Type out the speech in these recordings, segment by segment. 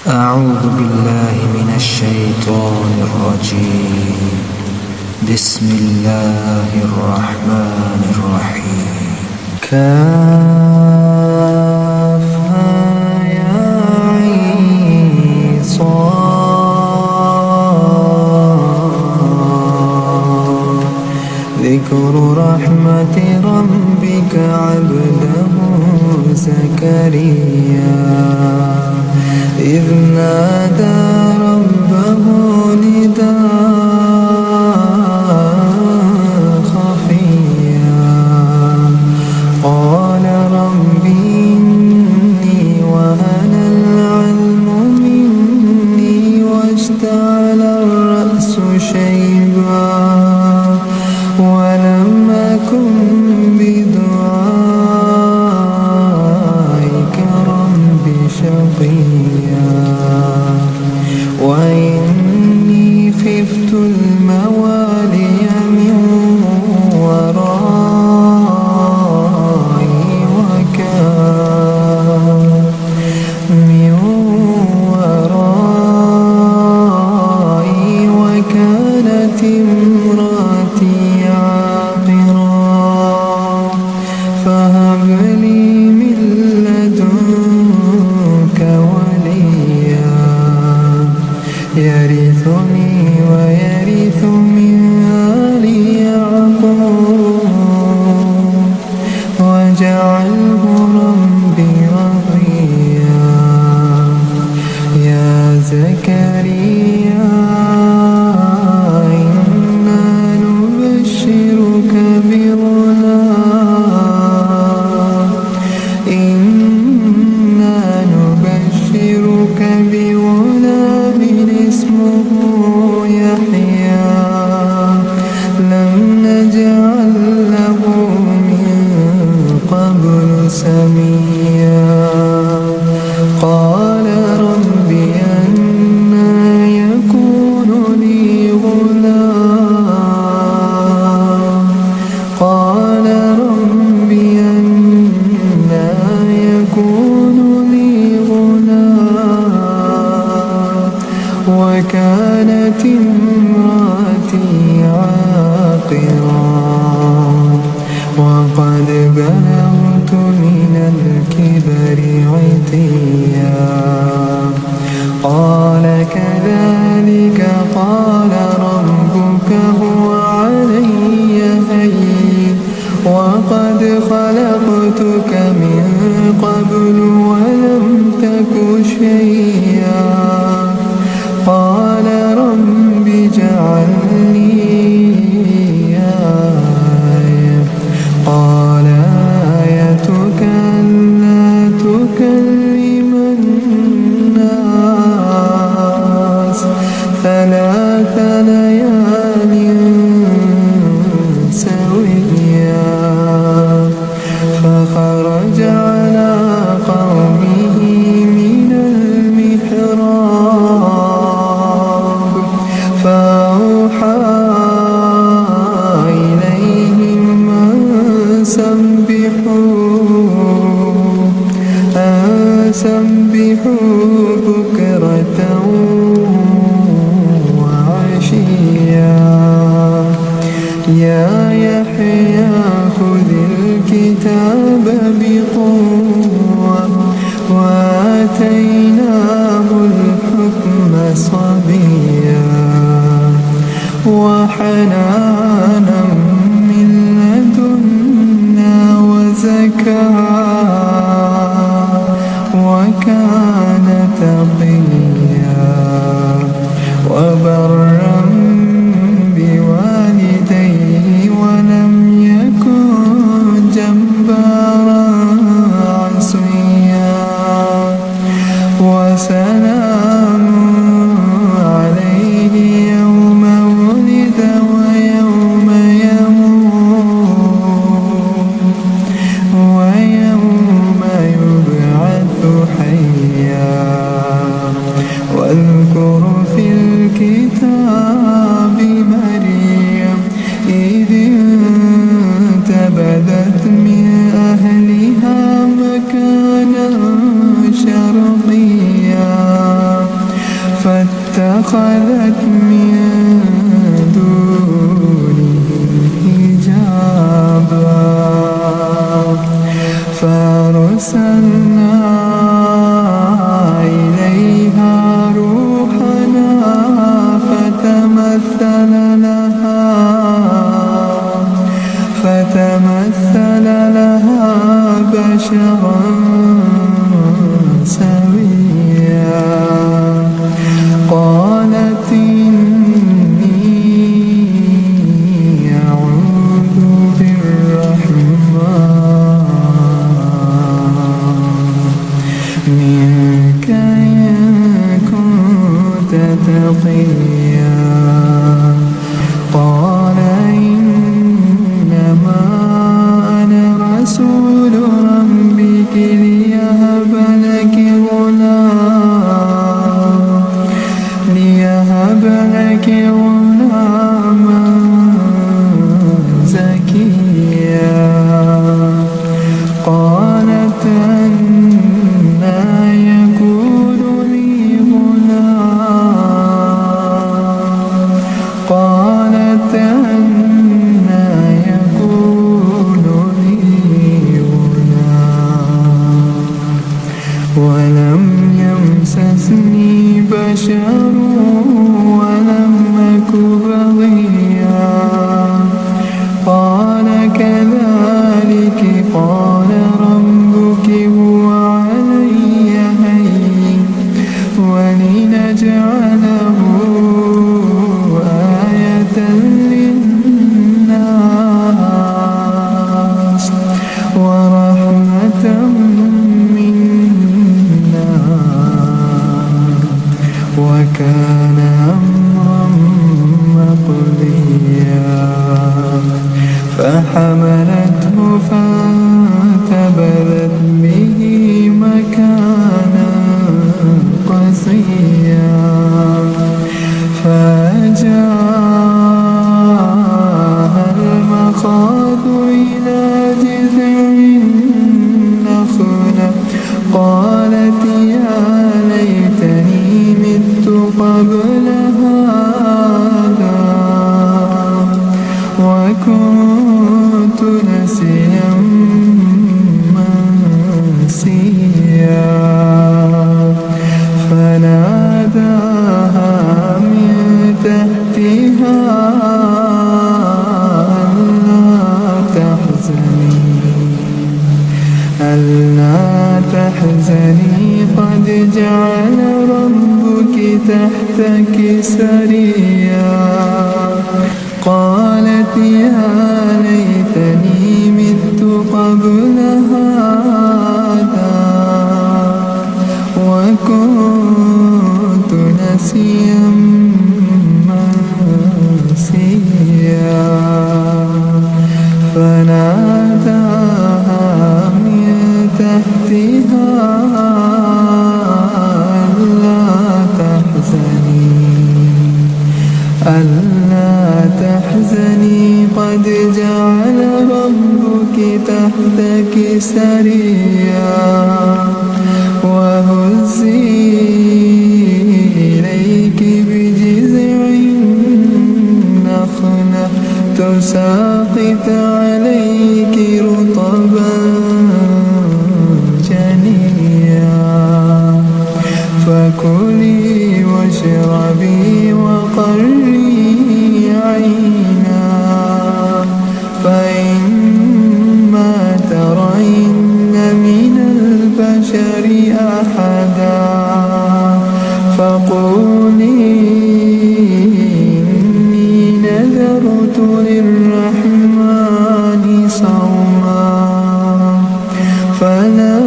أعوذ بالله من الشيطان الرجيم. بسم الله الرحمن الرحيم. كافها يا عين صاد. ذكر رحمة ربك عبده زكريا إذ نادى ربه نداء خفيا قال رب إني وهن العلم مني واشتعل الرأس شيبا ولم أكن بدعائك رب شقيا وإني خفت الموالي من ورائي وكانت امرأتي عاقرا فهب لي من لدنك وليا يرثني ويرث من آل يعقوب واجعله ربي رضيا. يا زكريا إنا نبشرك بغلام اسمه يحيى لم نجعل له من قبل سميا. قال رب أنى يكون لي غلام قال رب أنى يكون لي غلام وكانت امرأتي عاقرا وقد بلغت من الكبر عتيا. قال كذلك قال ربك هو علي هين وقد خلقتك من قبل ولم تك شيئا. قال رب اجعل لي آية قال آيتك ألا تكلم الناس 3 ليال سويا. فخرج على قومه من المحراب فأوحى إليهم أن سبحوا بكرة وعشيا. يا يحيى خذ الكتاب بقوة وآتيناه الحكم صبيا وحنانا من لدنا وزكاة وكان تقيا وبرا بوالديه ولم يكن جبارا عصيا. وسلام عليه يوم ولد ويوم يموت ويوم يبعث حيا. واذكر في الكتاب مريم إذ انتبذت من أهلها مكانا شرقيا فاتخذت من دونهم حجابا فأرسلنا إليها روحنا فتمثل لها بشرا سويا قالت إني أعوذ بالرحمن منك إن كنت تقيا قال إنما أنا رسول ربك ليهب لك غلاما زكيا قالت أنى يكون لي غلام قالت أنى يكون لي غلام ولم يمسسني بشر ولم أك بغيا قال كذلك قال ربك هو علي هين ولنجعله آية للناس ورحمة منا وكان أمرا مقضيا فحملته فانتبذت به مكانا قصيا فأجاءها المخاض إلى جذع النخلة قالت يا ليتني مت قبل هذا وكنت نسيا منسيا فناداها من تحتها ألا تحزني قد جعل ربك تحتك سريا قالت يا ليتني مت قبل هذا وكنت نسيا منسيا فناداها من تحتها ألا تحزني قد جعل ربك تحتك سريا وهزي إليك بجذع النخلة تساقط عليك رطبا جنيا فكلي واشربي وقري عينا فإما ترين من البشر أحدا فقولي إني نذرت للرحمن صوما فلا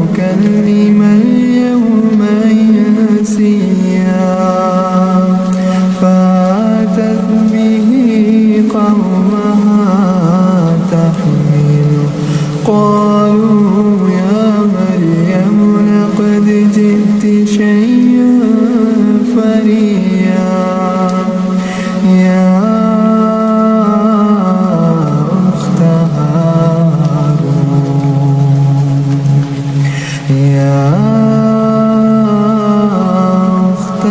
أكلم اليوم إنسيا فأتت به قومها تحمله قالوا يا مريم لقد جئت شيئا فريا يا أخت هارون يا أخت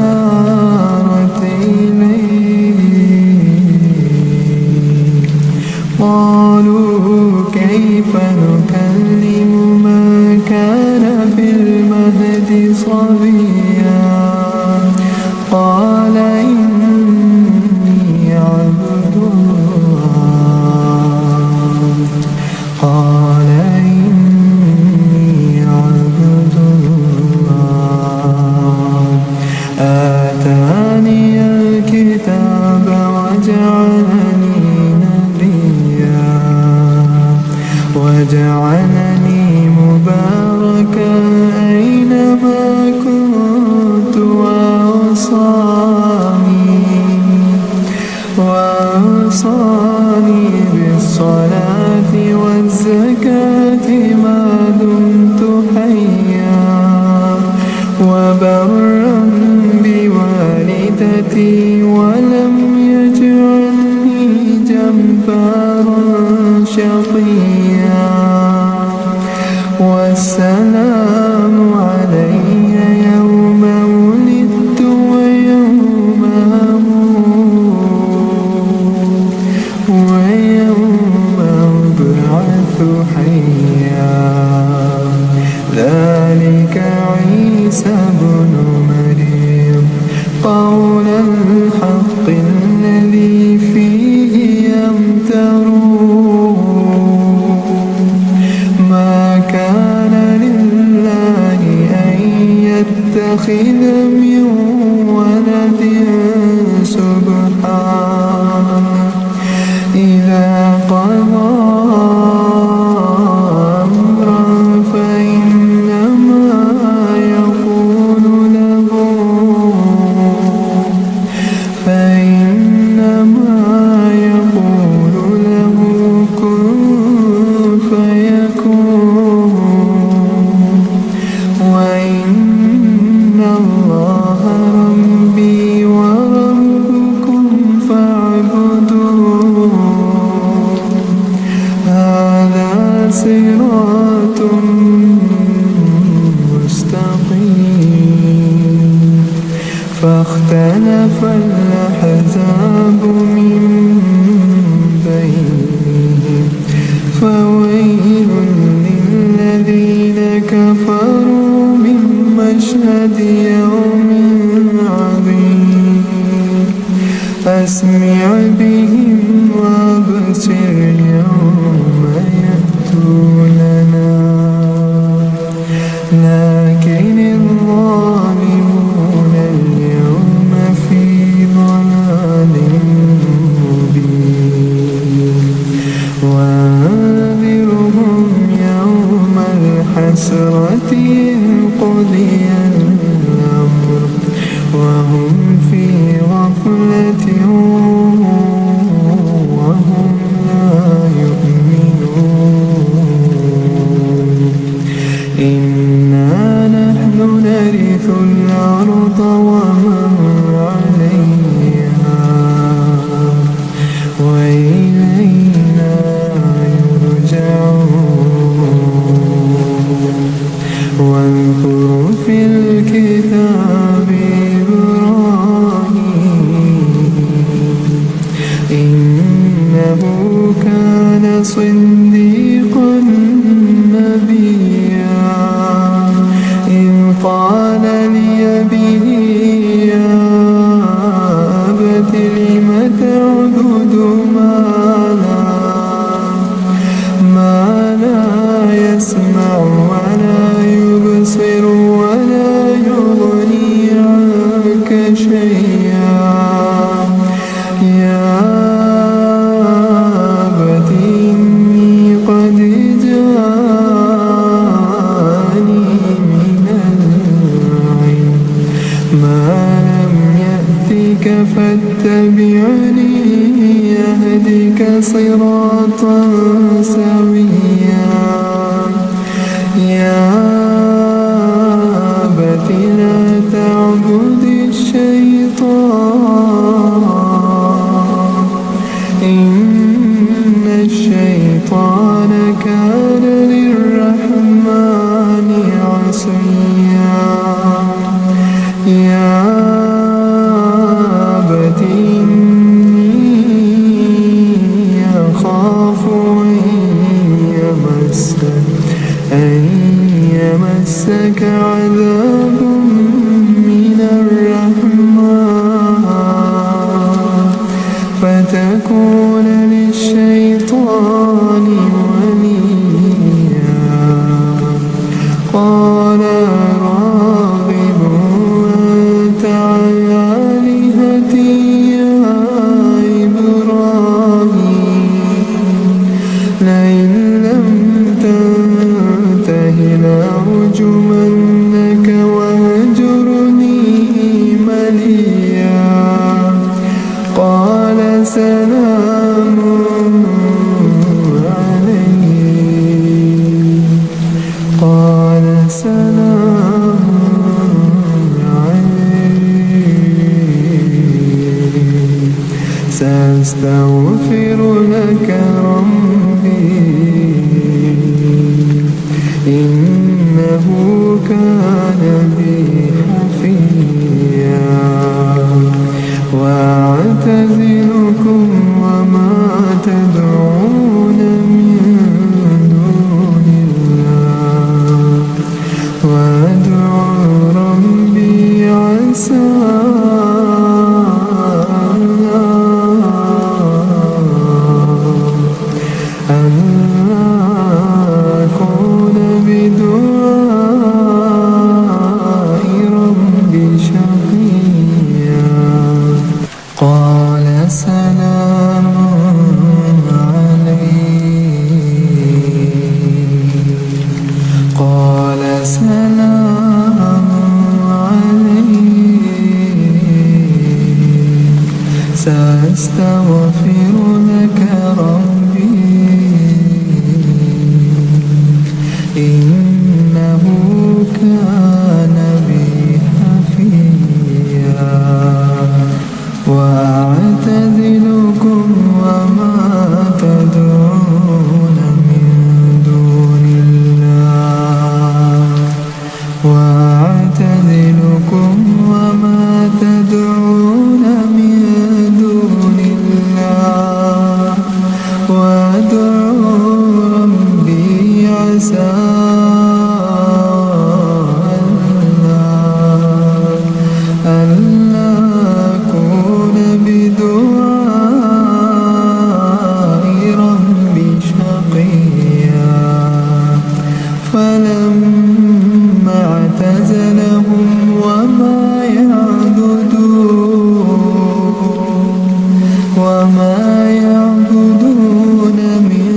فأشارت إليه قالوا كيف نكلم من كان في المهد صبيا قال إني عبد الله قال إني عبد الله آتاني الكتاب وجعلني نبيا وجعلني مباركا أينما كنت وأوصاني بالصلاة والزكاة ما دمت حيا وبرا بوالدتي ولم يجعلني جبارا شقيا والسلام علي يوم ولدت ويوم أموت ويوم أبعث حيا ذلك عيسى بن مريم قول الحق الذي فيه يمترون ما كان لله أن يتخذ من ولد سبحانه إذا قضى أمرا فإنما يقول له كن فيكون وإن الله ربي وربكم فاعبدوه هذا صراط مستقيم فاختلف الأحزاب من بينهم فويل للذين كفروا من مشهد يوم عظيم أسمع بهم وأبصر يوم يأتوننا لكن الظالمون اليوم في ضلال مبين وأنذرهم يوم الحسرة إذ قضي الأمر وهم في غفلة وهم لا يؤمنون إنا نحن نرث الأرض ومن عليها وإلينا يرجعون واذكر في الكتاب إبراهيم إنه كان صديقا نبيا إذ قال لأبيه يا أبت لم تعبد ما لا يسمع ولا يبصر ولا يغني عنك شيئا يا أبت إني قد جاءني من العلم ما لم يأتك فاتبعني يهدك صراطا سويا يا أبت لا تعبد الشيطان إن الشيطان كان للرحمن عصيا يا أبت إني أخاف أن يمسك عذاب من الرحمن فتكون للشيطان وليا. قال راغب أنت عن آلهتي يا إبراهيم لئن لم تنته لأرجمنك واهجرني مليا. قال سلام عليك. قال سلام عليك سأستغفر لك ربي إنه كان بي حفيا. وأعتزلكم وما تدعون من دون الله وأدعو ربي عسى ألا أكون بدعاء ربي شقيا. قال سلام عليك. قال سلام عليك سأستغفر لك ربي إنه كان بي حفيا. وأعتزلكم وما تدعون من دون الله وأعتزلكم وما تدعون من دون الله وأدعو ربي عسى ألا أكون بدعاء ربي شقيا. فلما اعتزلهم وما يعبدون من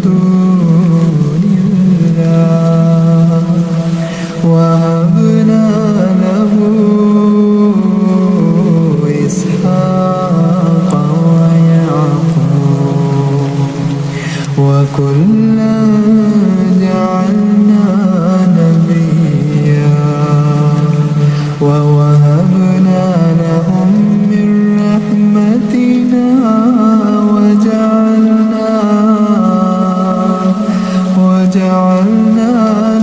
دون الله وهبنا له إسحاق ويعقوب وكلا جعلنا نبيا. ووهبنا لهم من رحمتنا وجعلنا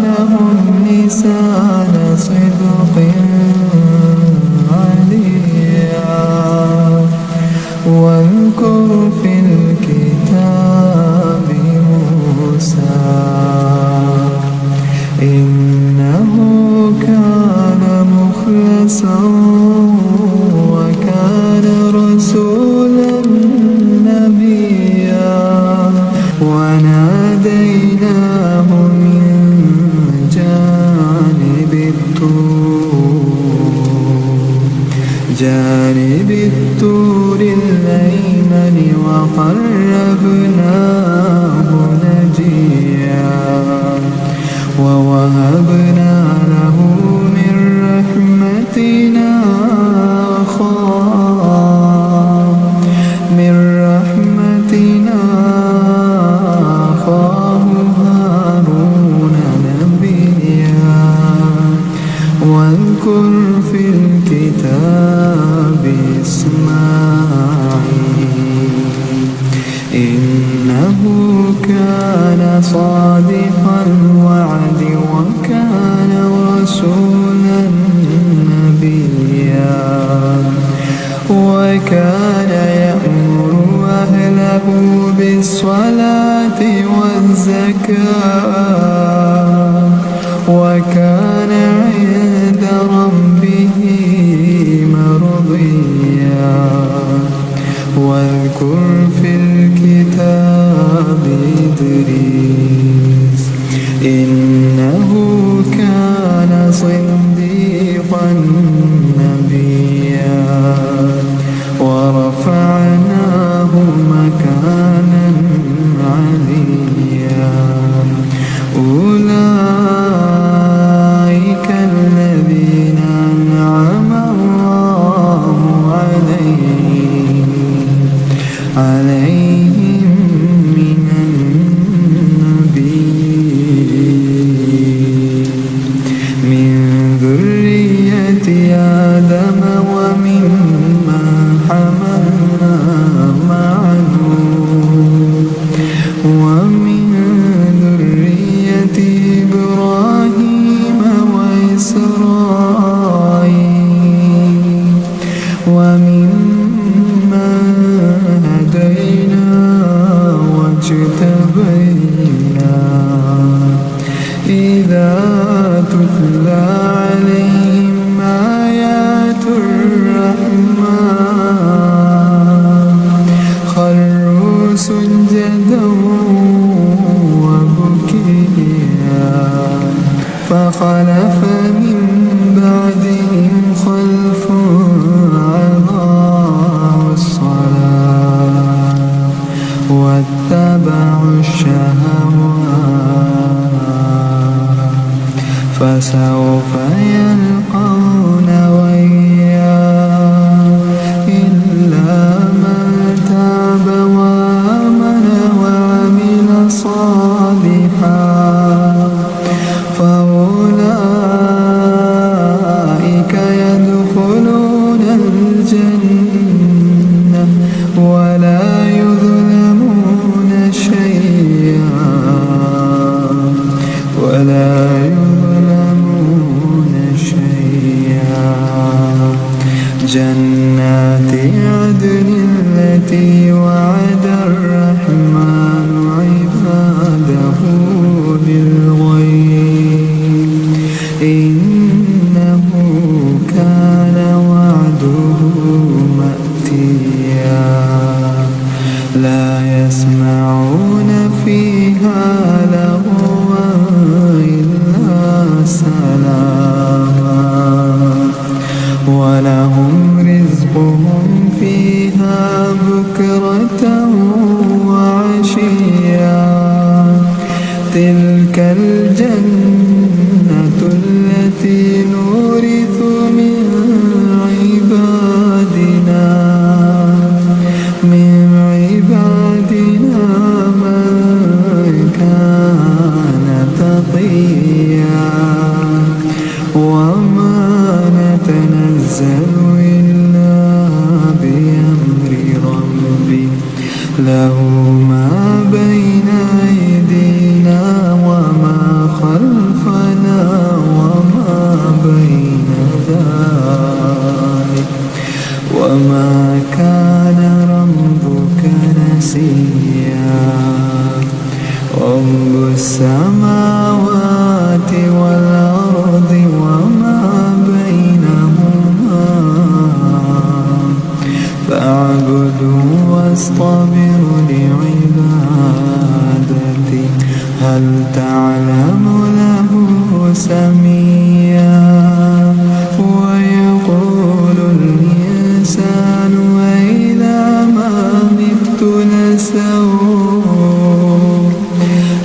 لهم لسان صدق عليا. واذكر في الكتاب موسى إنه كان مخلصا وكان رسولا نبيا. وناديناه من جانب الطور الأيمن وقربناه نجيا. ووهبنا له من رحمتنا أخاه هارون نبيا. واذكر في الكتاب إسماعيل إنه كان صادق الوعد وكان رسولا وكان عند ربه مرضيا واذكر في الكتاب إدريس إنه كان صديقا نبيا ورفعناه مكانا عليا أولئك الذين أنعم الله عليهم من النبيين من ذرية آدم وممن حملنا مع نوح ومن ذرية إبراهيم وإسرائيل وممن هدينا واجتبينا إذا تتلى عليهم آيات الرحمن خروا سجدا وبكيا فخلف من بعدهم خلف أضاعوا الصلاة واتبعوا الشهوات فسوف يلقون غيا إلا من تاب وآمن وعمل صالحا فأولئك يدخلون الجنة ولا يظلمون شيئا جنات عدن التي وعد الرحمن عباده بالغيب إنه كان وعده مأتيا لا يسمعون فيها لغوا إلا سلاما ولهم رزقهم فيها بكرة وعشيا تلك الجنة التي نورث من عبادنا من كان تقيا وما نتنزل إلا بأمر ربي له ما بين أيدينا وما خلفنا وما بين ذلك وما كان ربك نسيا رب السماوات والأرض وما بينهما فاعبده واصطبر لعبادته هل تعلم له سميا ويقول الإنسان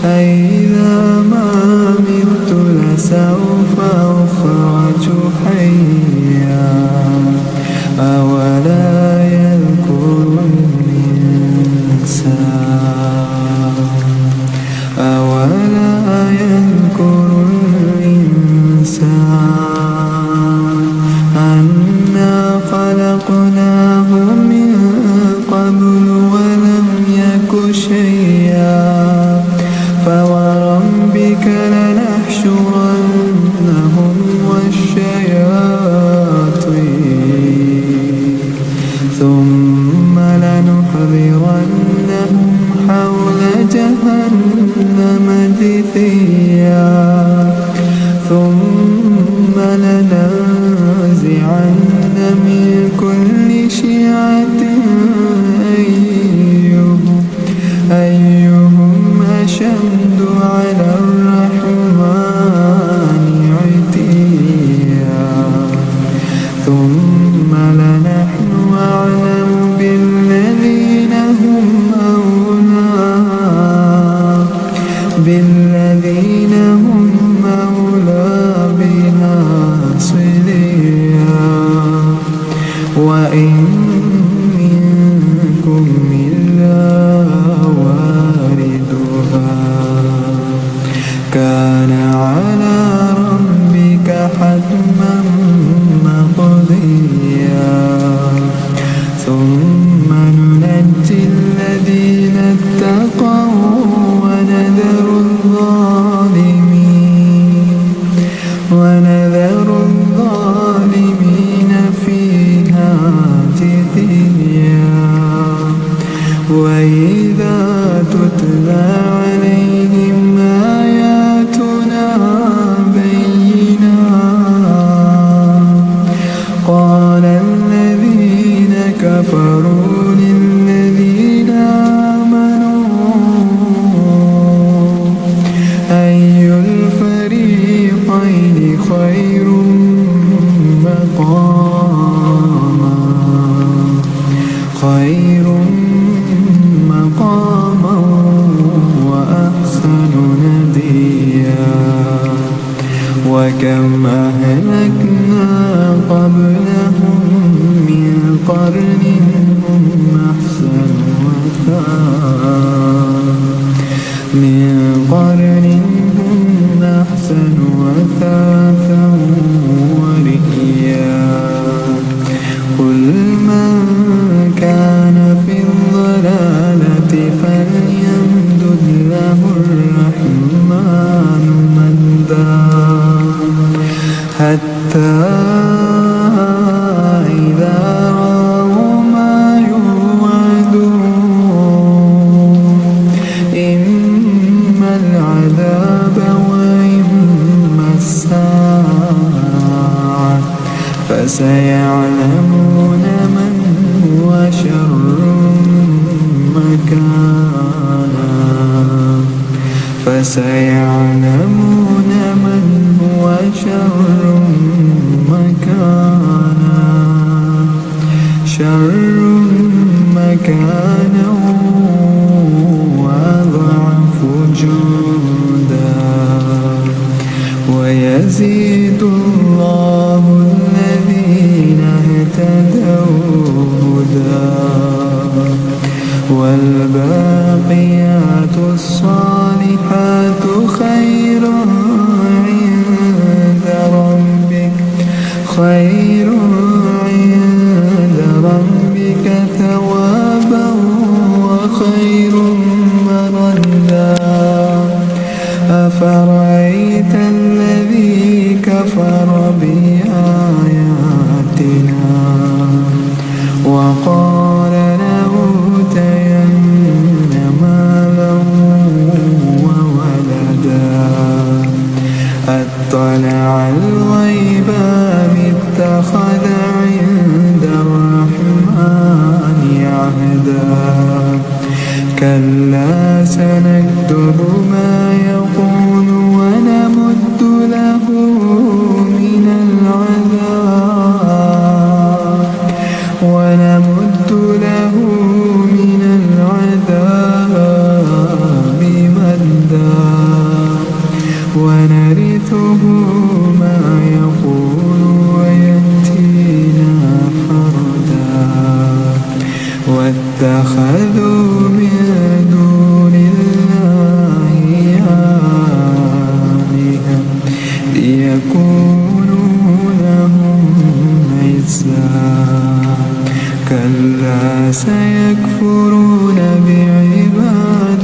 أإذا ما مت لسوف أخرج حيا أولا يذكر الإنسان أنا خلقناه من قبل ولم يك شيئا فوربك لنحشرنهم والشياطين ثم لنحضرنهم حول جهنم من كل شيعة أيهم أشد على الرحمن عتيا ثم لنحن أعلم بالذين هم أولى بها صليا وإن منكم إلا واردها كان على ربك حتما مقضيا ثم ننجي الذين اتقوا ونذر الظالمين فيها جثيا وإذا تتلى عليهم آياتنا بينات قال الذين كفروا للذين آمنوا أي الفريقين خير مقاما وأحسن نديا وكم أهلكنا قبلهم من قرن هم أحسن وثاثا ورئيا قل من كان في الضلالة فليمدد له الرحمن مدا حتى إذا رأوا ما يوعدون إما العذاب وإما الساعة فسيعلمون من هو شر مكانا وأضعف جندا ويزيد الله الذين اهتدوا هدى والباقيات الصالحات خير عند ربك ثوابا وخير مردا أفرأيت الذي كفر بآياتنا وقال لأوتين مالا وولدا أطلع الغيب أم اتخذ عند الرحمن عهدا كلا سنكتب ما يقول ونمد له من العذاب مدا ونرثه ما يقول ويأتينا فردا واتخذوا من دون الله آلهة ليكونوا لهم عزا كلا سيكفرون بعبادتهم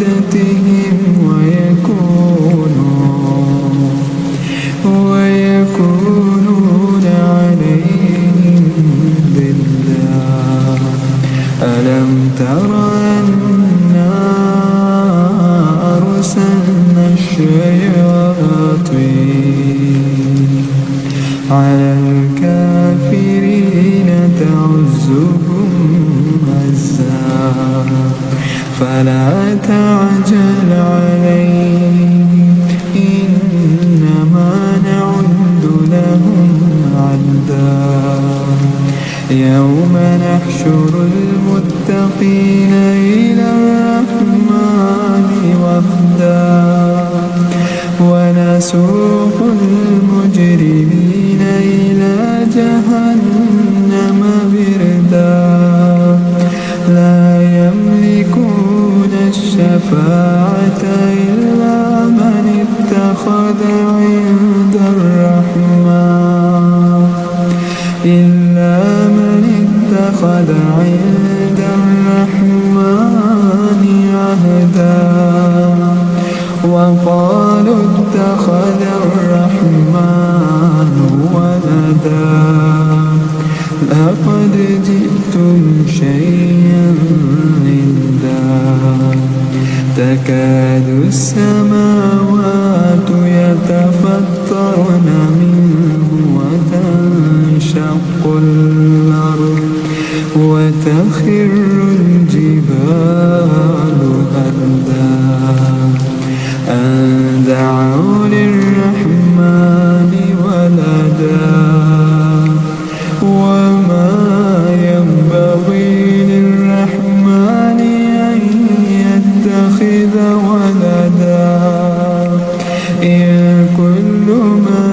ويكونون عليهم ضدا ألم تر أنا أرسلنا الشياطين على الكافرين يوم نحشر المتقين إلى الرحمن وفدا ونسوق المجرمين إلى جهنم وردا لا يملكون الشفاعة إلا من اتخذ عند الرحمن عهدا وقالوا اتخذ الرحمن ولدا لقد جئتم شيئا إدا تكاد السماوات يتفطرن منه وتنشق الأرض وتخر الجبال هدا أن دعوا للرحمن ولدا وما ينبغي للرحمن أن يتخذ ولدا إن كل من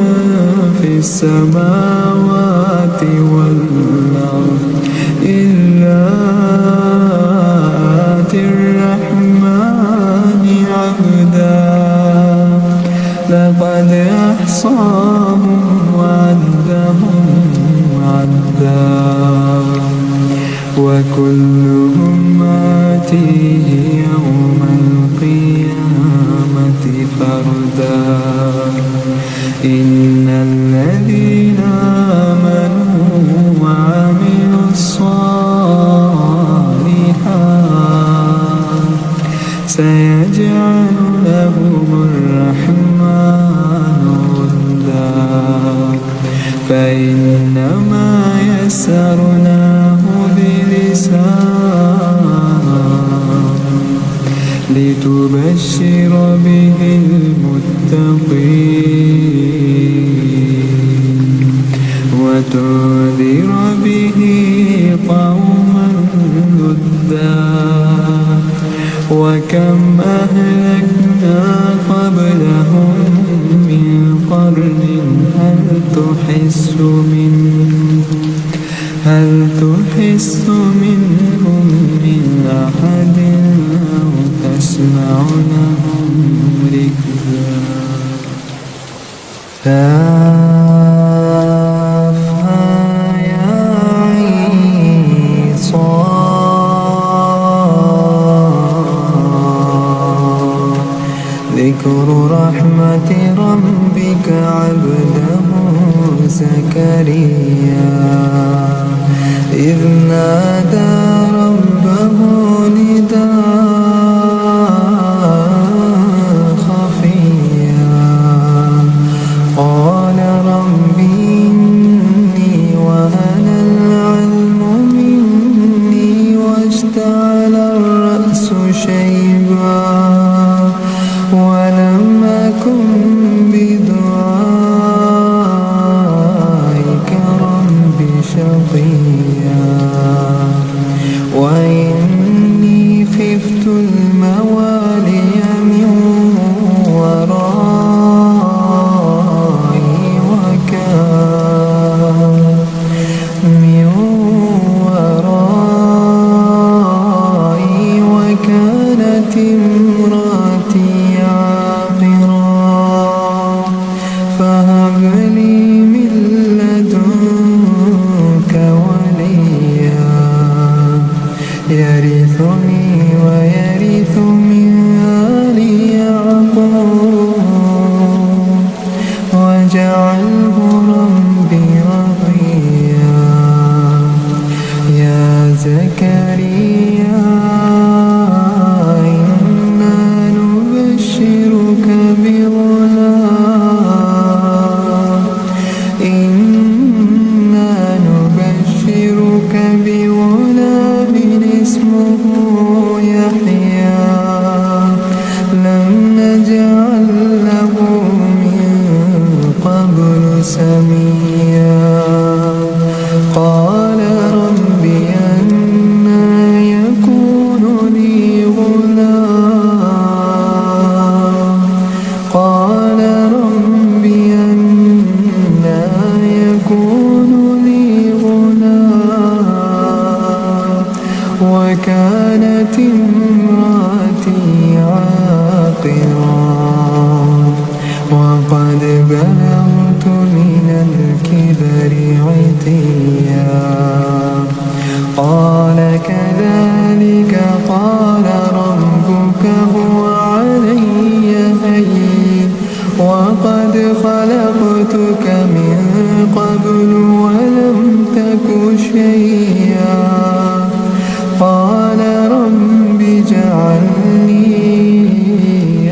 في السماوات والأرض إلا آتي الرحمن عبدا لقد أحصاهم وعدهم عدا وكلهم آتيه يوم القيامة فردا إن الذين آمنوا وعملوا الصالحات سيجعل لهم الرحمن ودا فإنما يسرناه بلسانك لتبشر به المتقين وتنذر به قوما لدا وكم أهلكنا قبلهم من قرن هل تحس منهم من أحد أو تسمع لهم ركزا كافها يا عين صاد ذكر رحمة ربك عبده زكريا إذ نادى ربه نداء خفيا قال رب إني وهن العلم مني واشتعل الرأس شيبا ولم أكن بدعائك رب شقيا وإني خفت الموالي من ورائي وكانت امرأتي عاقرا فهب لي من لدنك وليا يرثني ويرث من آل يعقوب واجعله ربي رضيا يا زكريا إنا نبشرك بغلام اسمه يحيى لم نجعل له من قبل سميا قال وكانت امرأتي عاقرا وقد بلغت من الكبر عتيا قال كذلك قال ربك هو علي هين وقد خلقتك من قبل ولم تك شيئا قال رب اجعل لي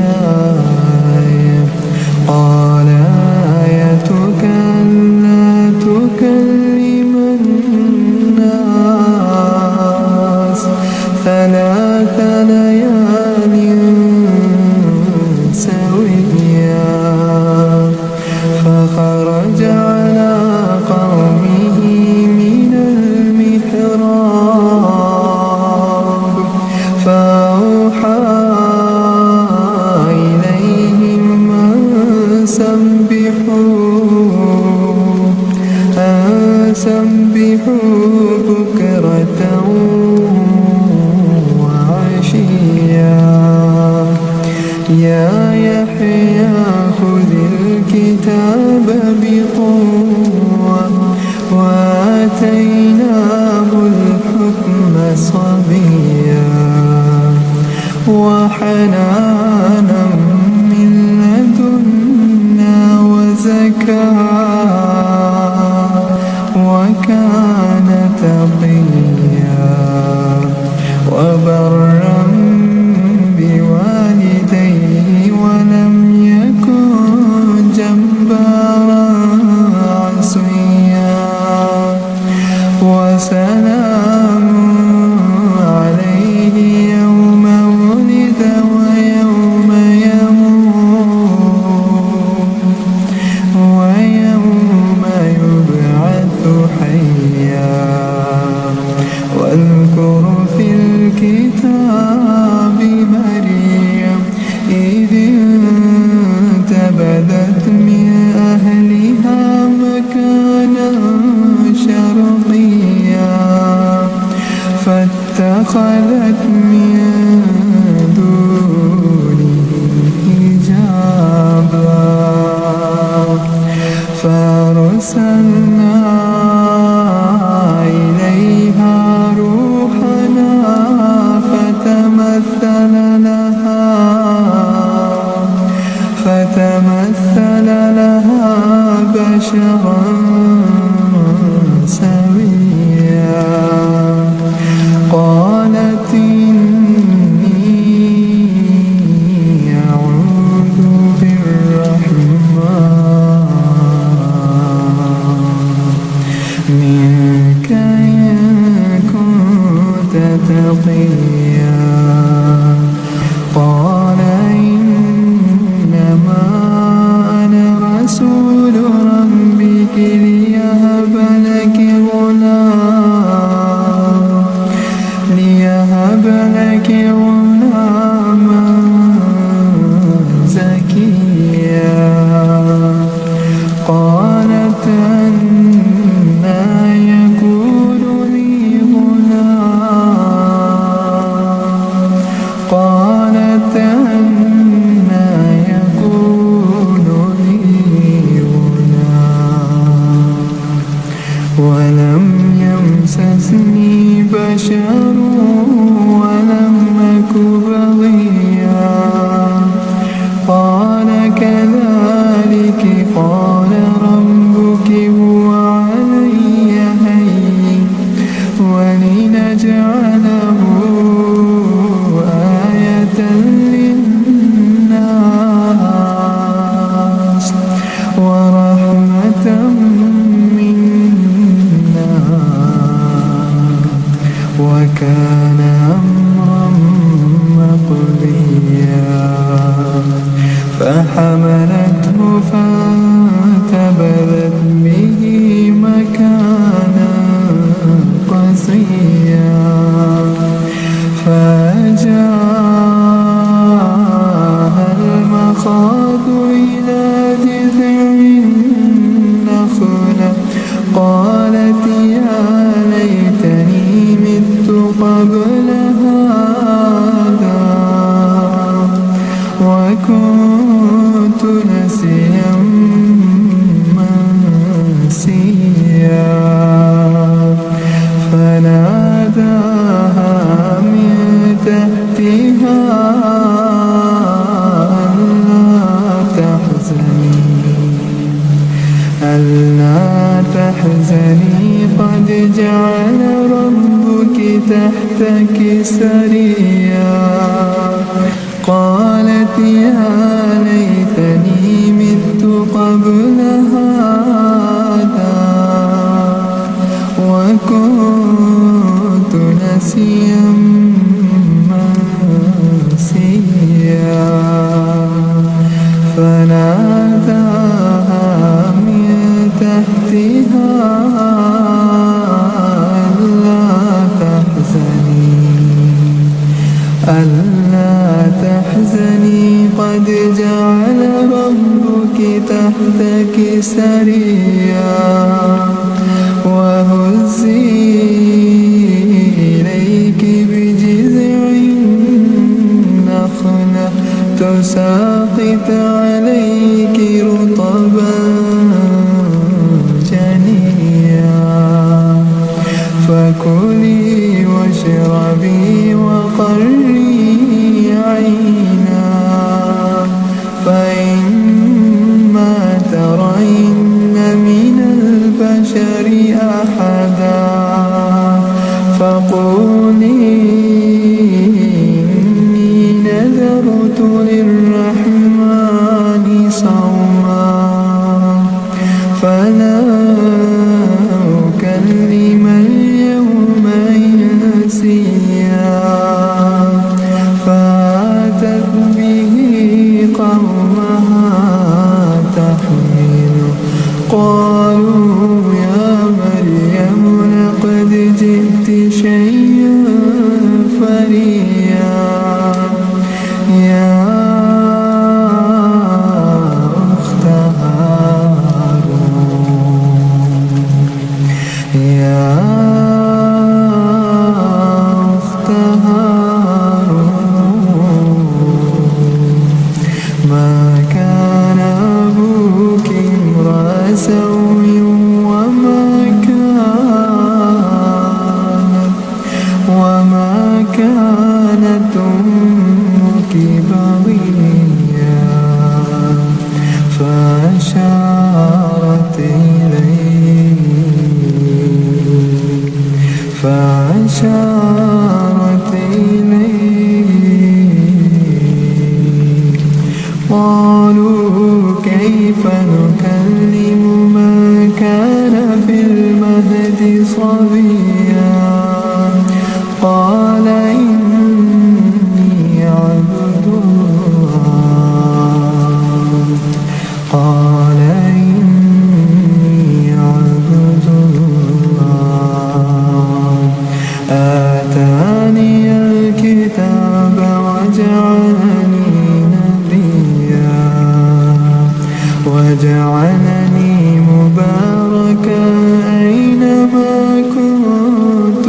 آية قال آيتك ألا تكلم الناس 3 ليال سويا فخرج على قومه من المحراب فأوحى إليهم أن سبحوا بكرة وعشيا يا يحيى خذ الكتاب بقوة وآتيناه الحكم صبيا وحنانا من لدنا وزكاة وكان تقيا وبرا بوالديه ولم يكن جبارا عصيا وسلام عليه يوم ولد ويوم يموت ويوم يبعث حيا واذكر في الكتاب مريم إذ انتبذت من أهلها مكانا شرقيا فاتخذت من دونهم حجابا فأرسلنا إليها روحنا فتمثل لها بشرا سويا قالت إني أعوذ بالرحمن منك إن كنت تقيا قال إنما أنا رسول ربك ليهب لك غلاما زكيا قالت أنى يكون لي غلام قالت أنى يكون لي غلام ولم يمسسني بشر ولم أك بغيا قال كذلك قال ربك هو علي هين ولنجعله آية للناس ورحمة منا وكان أمرا مقضيا فحملته فانتبذت به مكانا قصيا فجاءها المخاض إلى جذع النخلة قالت يا ليتني مت قبل جعل ربك تحتك سريا قالت يا ليتني مت قبل هذا وكنت نسيا منسيا فناداها من تحتها ألا تحزني قد جعل ربك تحتك سريا وهزي إليك بجذع النخلة تساقط عليك رطبا جنيا فكلي واشربي وقري عينا فإما ترين من البشر أحدا فقولي إني نذرت للرحمن صوما فلا أكلم اليوم إنسيا فأتت به قومها تحمله قالوا يا مريم لقد جئت شيئا فريا يا أخت هارون يا أخت هارون ما كان أبوك امرأ سوء وما كانت أمك بغيا فأشارت إليه قالوا كيف نكلم من كان في المهد صبيا قال إني عبد الله قال إني عبد الله آتاني الكتاب وجعلني نبيا وجعلني مباركا أينما كنت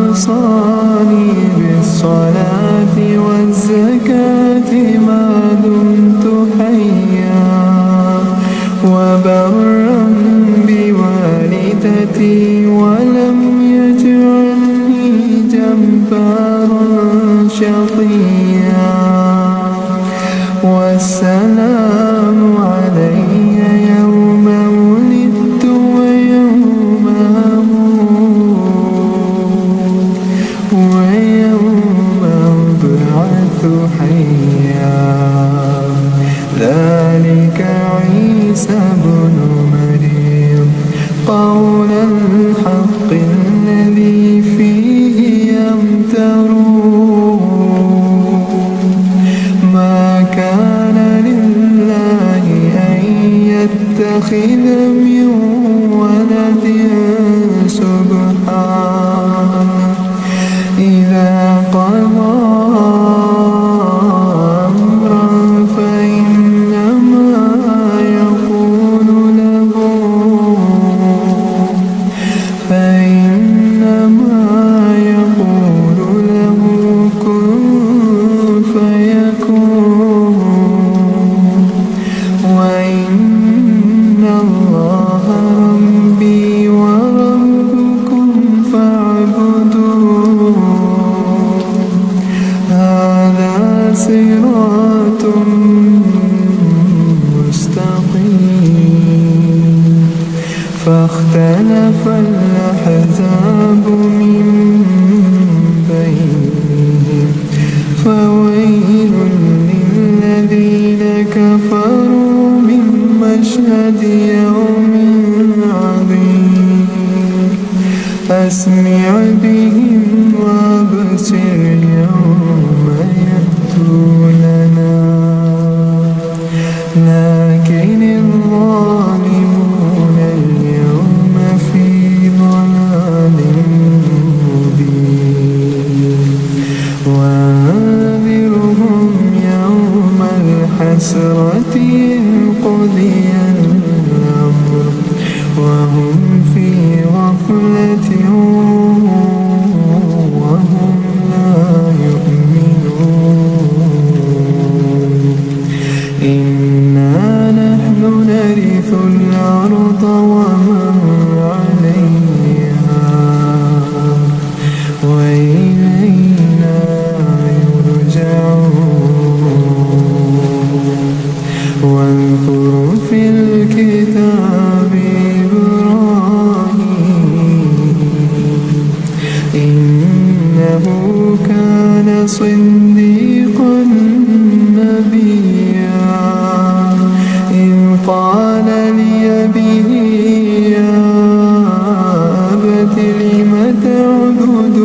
وأوصاني بالصلاة والزكاة ما دمت حيا وبرا بوالدتي ولم يجعلني جبارا شقيا والسلام علي يوم ولدت ويوم أموت ويوم أبعث حيا ذلك عيسى بن مريم قول الحق الذي فيه يمترون ما كان لله أن يتخذ من ولد سبحانه إذا قضى أمرا فإنما يقول له كن فيكون وإن الله ربي وربكم فاعبدوه فاختلف الأحزاب من بينهم فويل للذين كفروا من مشهد يوم عظيم أسمع بهم وأبصر يوم يأتوننا لكن الظالمون اليوم في ضلال مبين وأنذرهم يوم الحسرة إذ قضي الأمر وهم في غفلة وهم لا يؤمنون إنا نحن نرث الأرض ومن عليها وإلينا يرجعون واذكر في الكتاب إنه كان صديقا نبيا إذ قال لأبيه يا أبت لم تعبد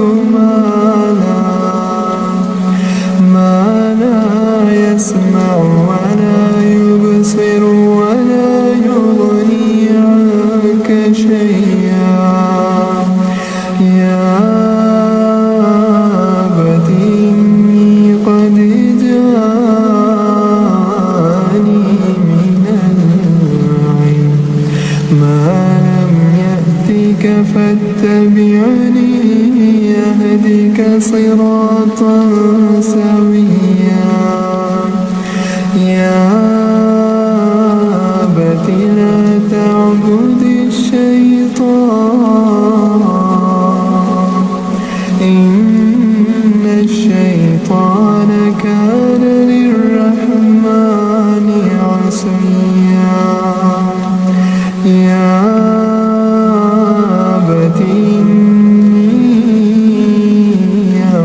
ما لا يسمع ولا يبصر ولا يغني عنك شيئا يا أبت إني قد جاءني من العلم ما لم يأتك فاتبعني يهدك صراطا سويا يا أبت لا تعبد الشيطان إن الشيطان كان للرحمن عصيا يا أبت إني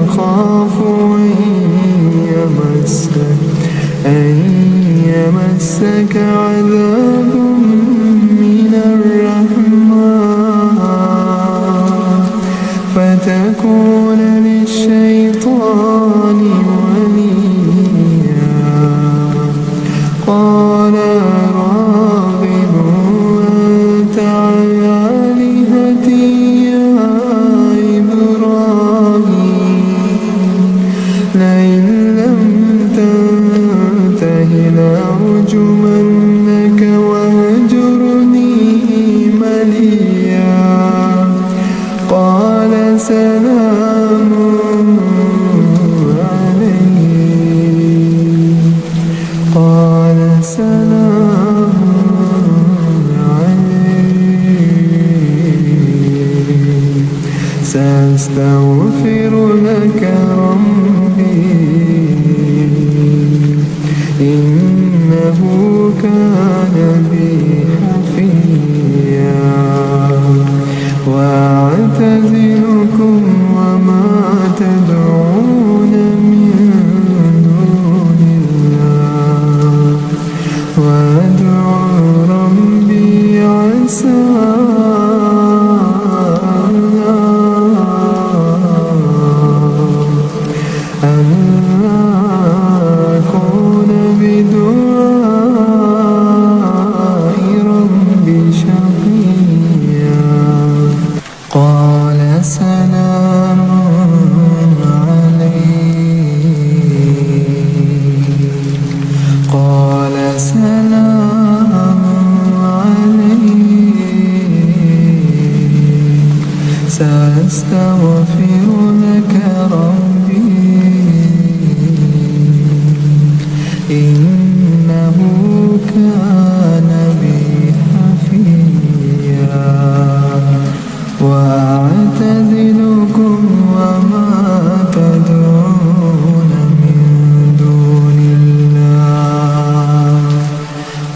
أخاف أن يمسك عذاب من الرحمن فتكون للشيطان وليا قال راغب أنت عن آلهتي يا إبراهيم لئن لم تنته لأرجمنك واهجرني مليا قال سلام عليك قال سلام عليك سأستغفر لك ربي إنه كان بي حفيا وأعتزلكم وما تدعون من دون الله وأدعو ربي عسى أن أكون بدعاء ربي شقيا قال سلام عليك قال سلام عليك سأستغفر لك ربي إنه كان بي حفيا وأعتزلكم وما تدعون من دون الله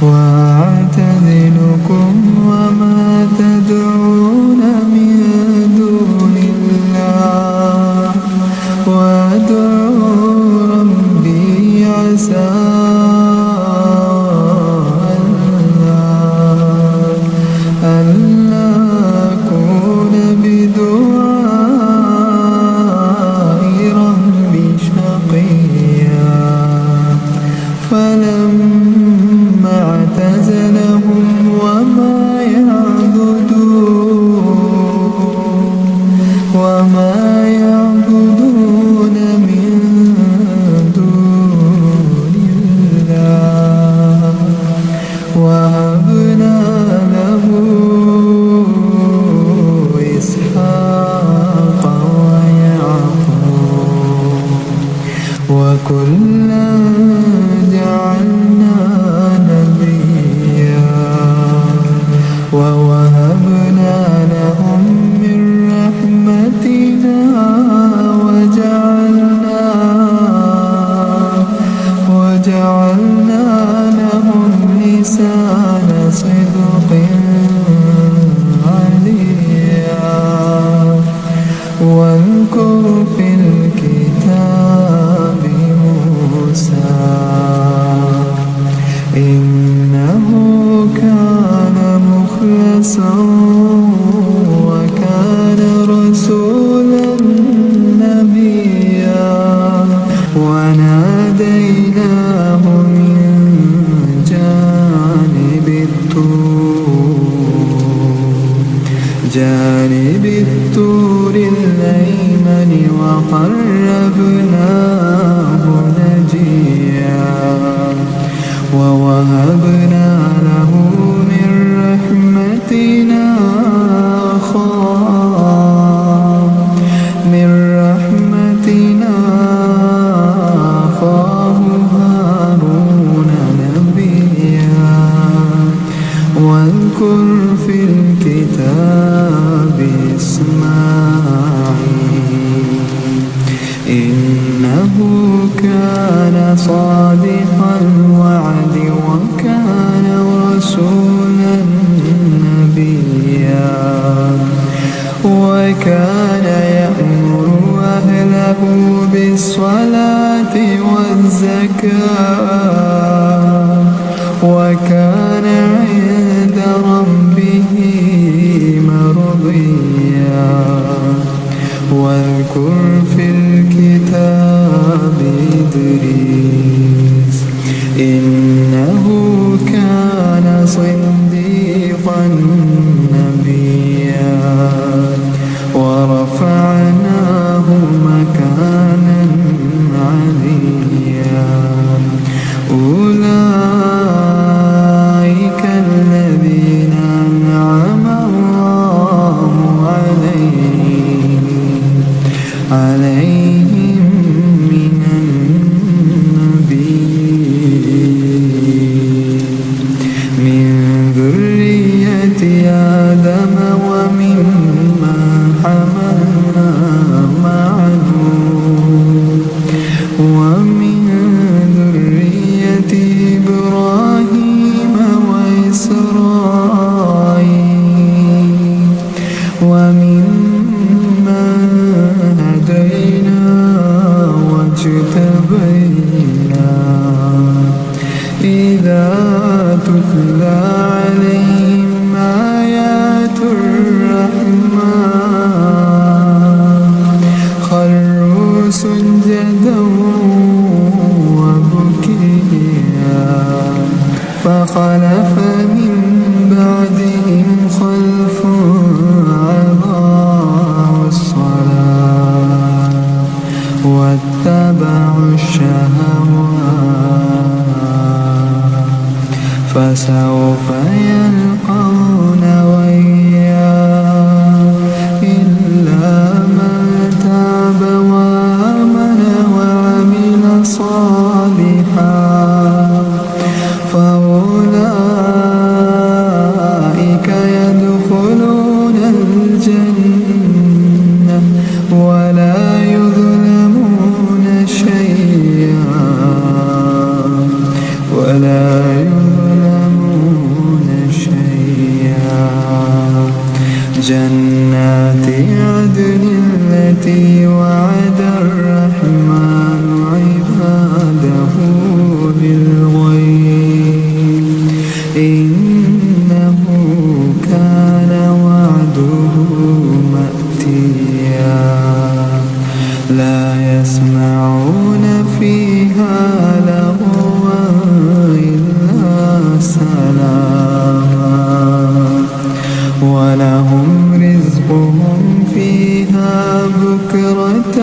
وأعتزلكم وما تدعون خالصا وكان رسولا نبيا وناديناه من جانب الطور الأيمن وقربناه نجيا ووهبنا له من رحمتنا أخاه هارون نبيا واذكر في الكتاب إسماعيل إنه كان صادق الوعد وكان رسولا نبيا وكان يأمر أهله بالصلاة والزكاة وكان عند ربه مرضيا واذكر في الكتاب إدريس إنه كان صديقا نبيا ورفعناه مكانا عليا أولئك الذين أنعم الله عليهم من النبيين من ذرية آدم ومما حملنا مع نوح ومن ذرية إبراهيم وإسرائيل ومما هدينا واجتبينا إذا تتلى عليهم آيات الرحمن خروا سجدا وبكيا فخلف من بعدهم خلف أضاعوا الصلاة واتبعوا الشهوات فسوف يلقون غيا إلا من تاب وآمن وعمل صالحا فأولئك يدخلون الجنة ولا يظلمون شيئا جنات عدن التي وعد الرحمن عباده بالغيب إنه كان وعده مأتيا لا يسمعون فيها لغوا إلا سلاما ولهم رزقهم فيها بكرة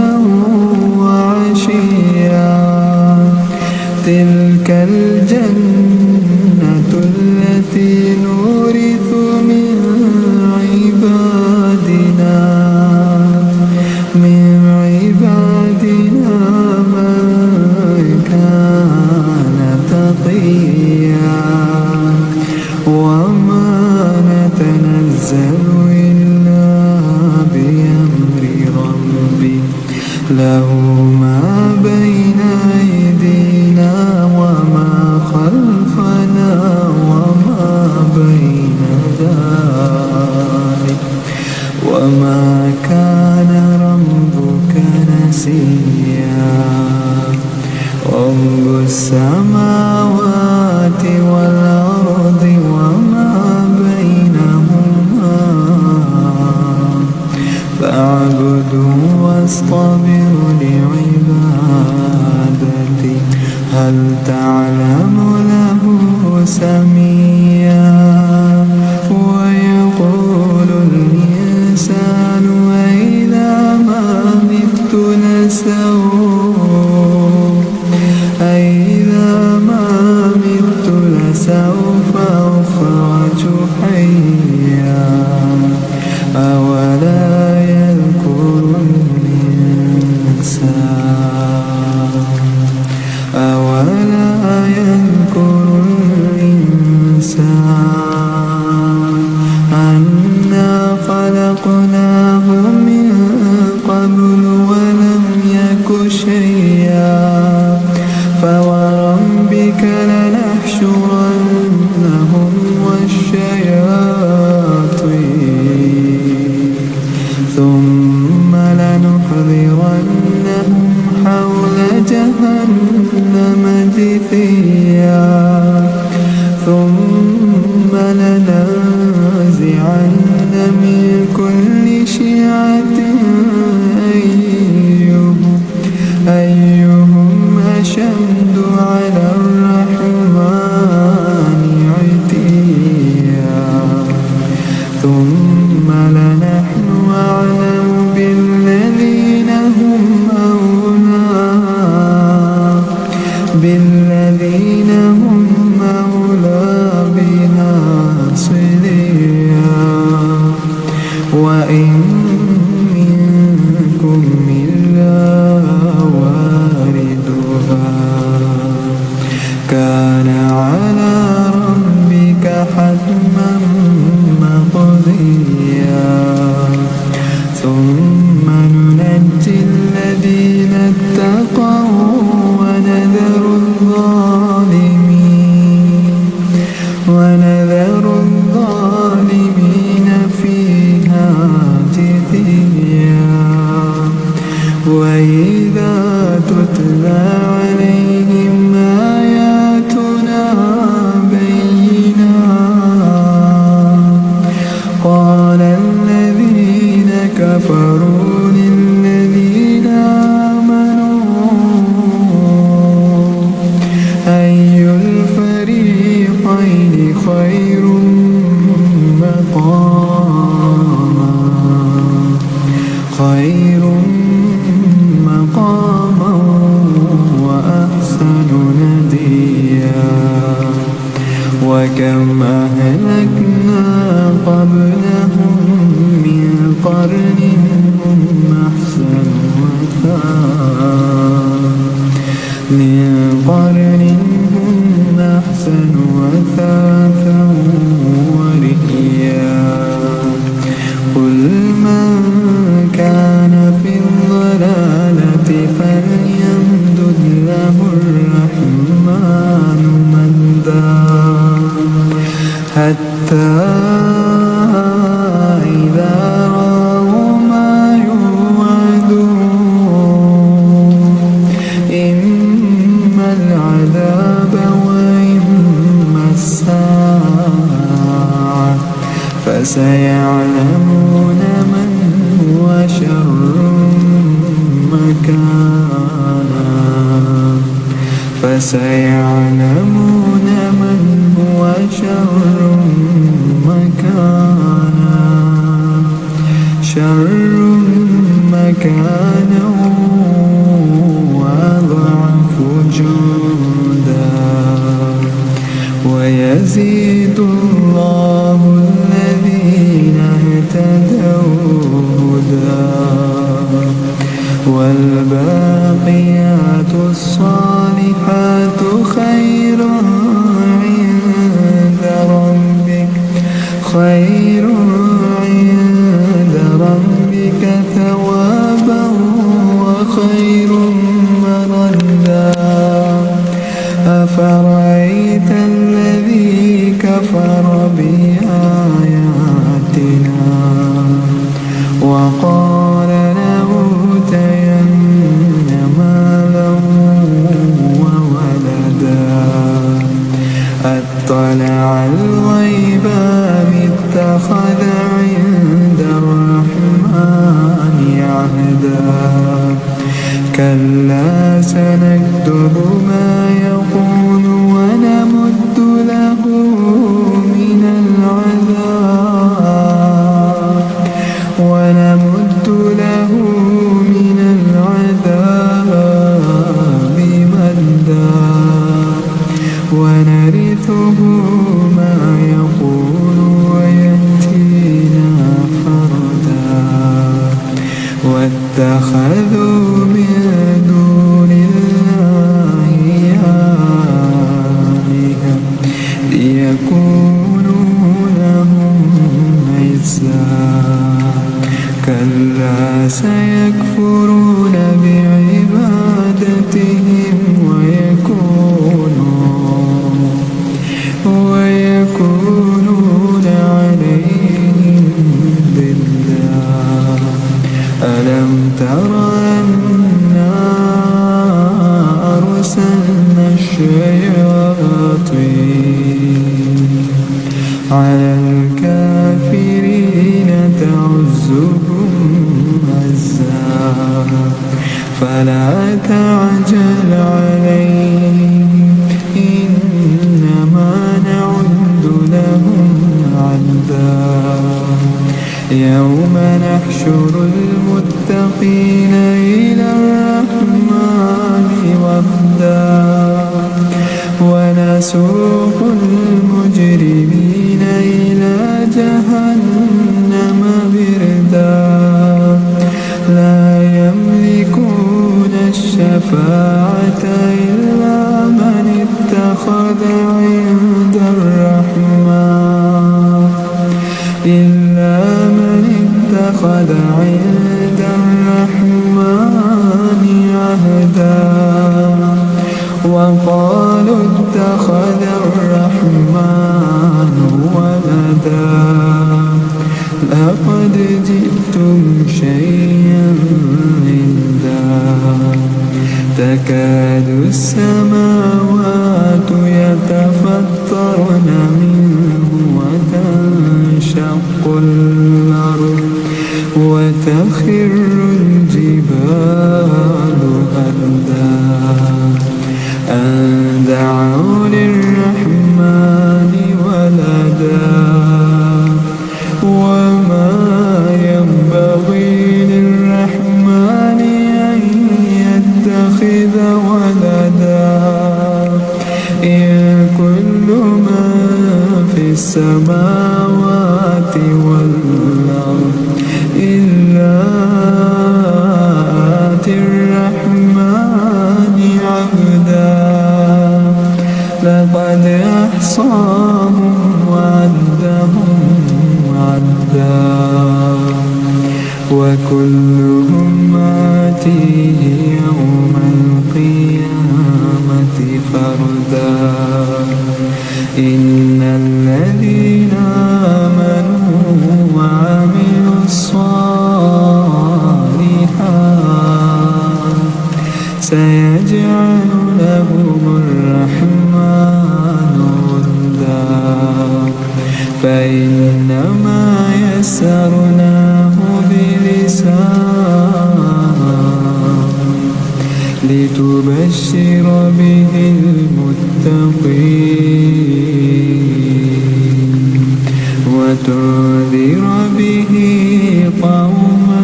أنا خلقناه من قبل ولم يك شيئا فوربك لنحشرنهم والشياطين ثم لنحضرنهم حول جهنم جثيا ثم لننزعن من كل شيعة أيهم أشد على الرحمن عتيا ثم لنحن أعلم بالذين هم أولى بها صليا وإن منكم إلا واردها كان على ربك حتما مقضيا ثم ننجي الذين اتقوا ونذر الظالمين فيها جثيا وإذا تتلى عليهم آياتنا بينات قال الذين كفروا للذين آمنوا أي الفريقين خير مقاما وأحسن نديا وكم أهلكنا قبلهم من قرن هم أحسن وثاثا ورئيا قل من كان في الضلالة فليمدد له الرحمن مدا حتى إذا رأوا ما يوعدون إما العذاب وإما الساعة فسيعلمون من هو شر مكانا وأضعف جندا ويزيد الله الذين اهتدوا هدى والباقيات الصالحات خير عند ربك ثوابا وخير مردا أفرأيت الذي كفر بآياتنا وقال لأوتين مالا وولدا أطلع الغيب أم اتخذ عند الرحمن عهدا كلا سنكتب ما يقول ونمد له من كلا سيكفرون بعبادتهم ويكونون عليهم ضدا ألم تر أنا أرسلنا الشياطين على الكافرين تعزهم عزا فلا تعجل عليهم إنما نعد لهم عدا يوم نحشر المتقين إلى الرحمن وفدا ونسوق المجرمين إلى جهنم وردا لا يملكون الشفاعة إلا من اتخذ عند الرحمن عهدا وقالوا اتخذ الرحمن ولدا لقد جئتم شيئا إدا تكاد السماوات يتفطرن منه وتنشق الأرض وتخر الجبال هدا أن دعوا للرحمن ولدا وما ينبغي للرحمن أن يتخذ ولدا إن كل من في السماوات والأرض إلا آتي الرحمن عبدا لقد أحصاهم وعدهم عدا وكلهم آتيه يوم القيامة فردا إن الذين آمنوا وعملوا الصالحات سيجعل لهم الرحمن ودا فإنما يسرناه بلسانك لتبشر به المتقين وتنذر به قوما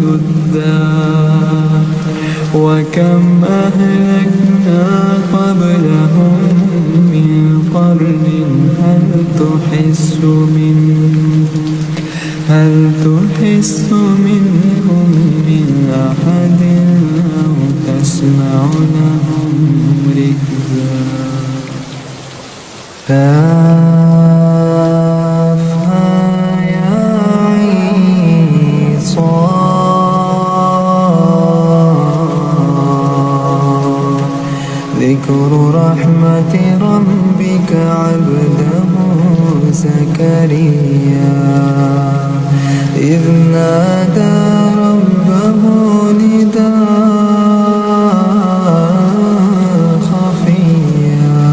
لدا وكم أهلكنا قبلهم من قرن هل تحس منهم من أحد أو تسمع لهم ركزا كافها يا عين صاد ذكر رحمة ربك عبده زكريا إذ نادى ربه نداء خفيا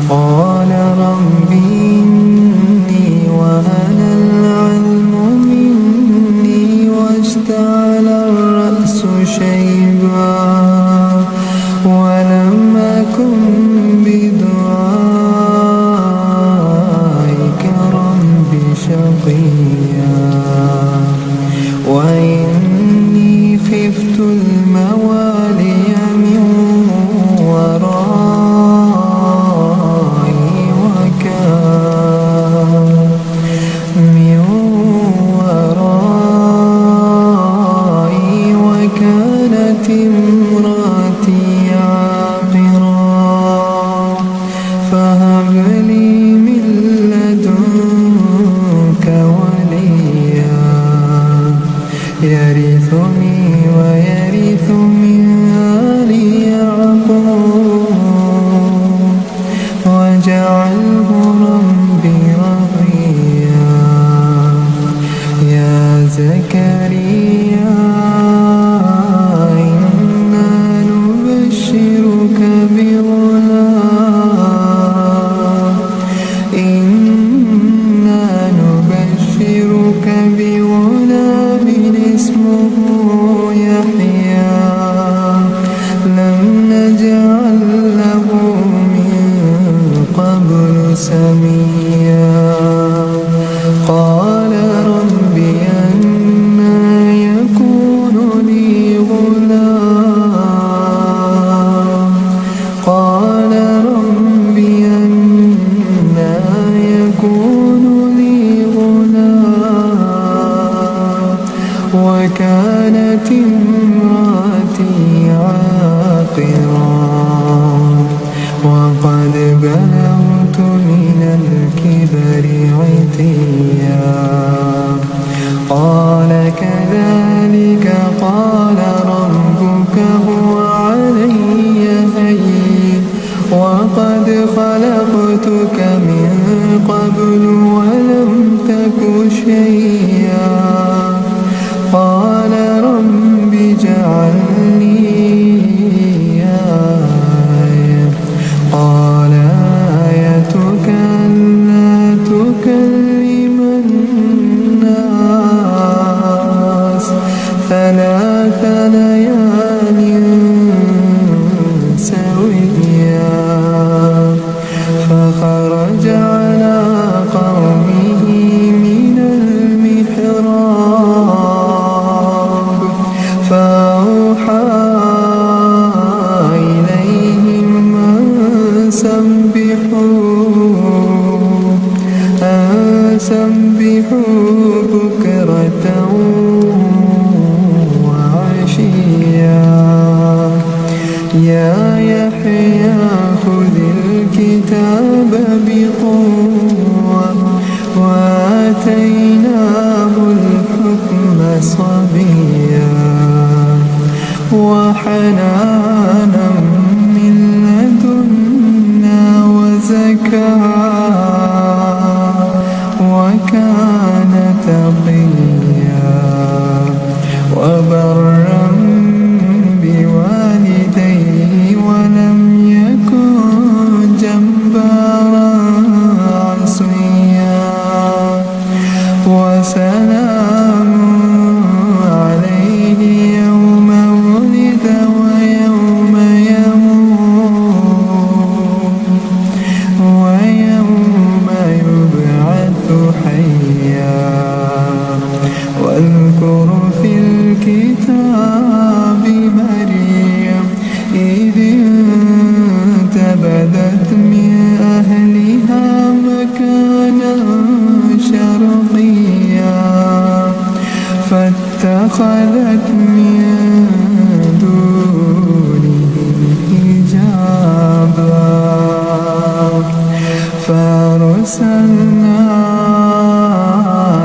قال رب إني وهن العلم مني واشتعل الرأس شيبا ولم أكن بدعائك رب شقيا وإني خفت الموالي من ورائي وكانت امرأتي عاقرا فهب لي من لدنك ورثت من آل يعقوب واجعله ربي رضيا يا زكريا إنا نبشرك بغلام اسمه يحيى لم نجعل له من قبل سميا قال رب أنى يكون لي غلام قال رب أنى يكون لي غلام وكانت امرأتي عاقرا وقد بلغت من الكبر عتيا قال كذلك قال ربك هو علي هين وقد خلقتك من قبل ولم تك شيئا قال رب اجعل لي آية قال آيتك ألا تكلم الناس 3 ليال سويا فخرج على قومه من المحراب فأوحى إليهم أن سبحوا بكرة وعشيا يا يحيى خذ الكتاب بقوة وآتيناه الحكم صبيا وحنانا من لدنا وزكاة وكان تقيا وبرا بوالديه ولم يكن جبارا عصيا وسلام عليه يوم ولد ويوم يموت ويوم يبعث حيا واذكر في الكتاب مريم إذ انتبذت من أهلها مكانا شرقيا فاتخذت من دونهم حجابا فأرسلنا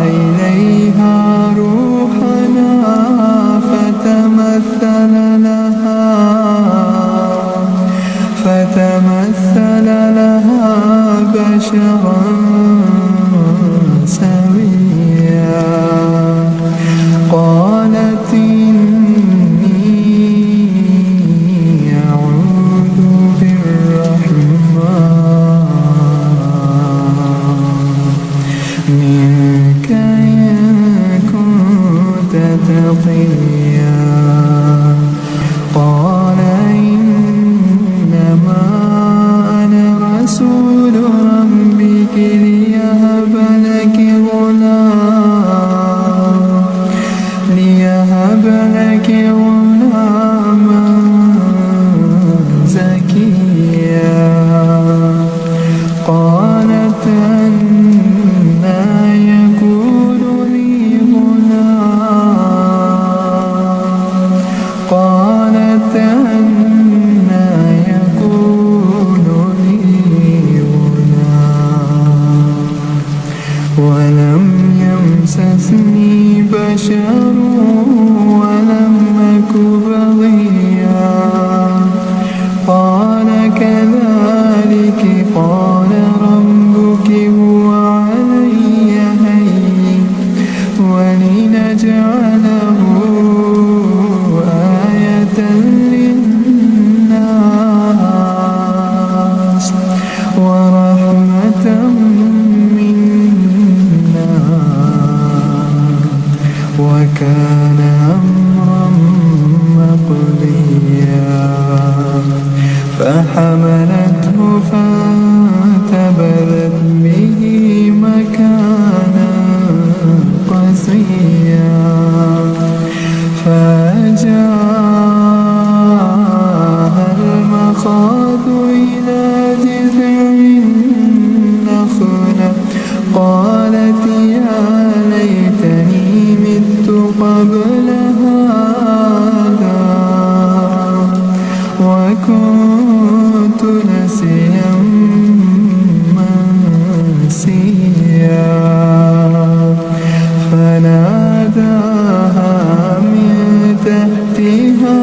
إليها روحنا فتمثل لها بشرا سويا قالت إني أعوذ بالرحمن منك إن كنت تقيا قال إنما أنا رسول ربك ليهب لك غلاما زكيا قالت أنى يكون لي غلام يمسسني بشر ولم أك بغيا قال كذلك قال ربك هو علي هين ولنجعله آية للناس ورحمة منا وكان أمرا مقضيا فحملته فانتبذت به مكانا قصيا فأجاءها المخاض إلى جذع النخلة قالت يا ليتني مت قبل هذا وكنت نسيا منسيا فناداها من تحتها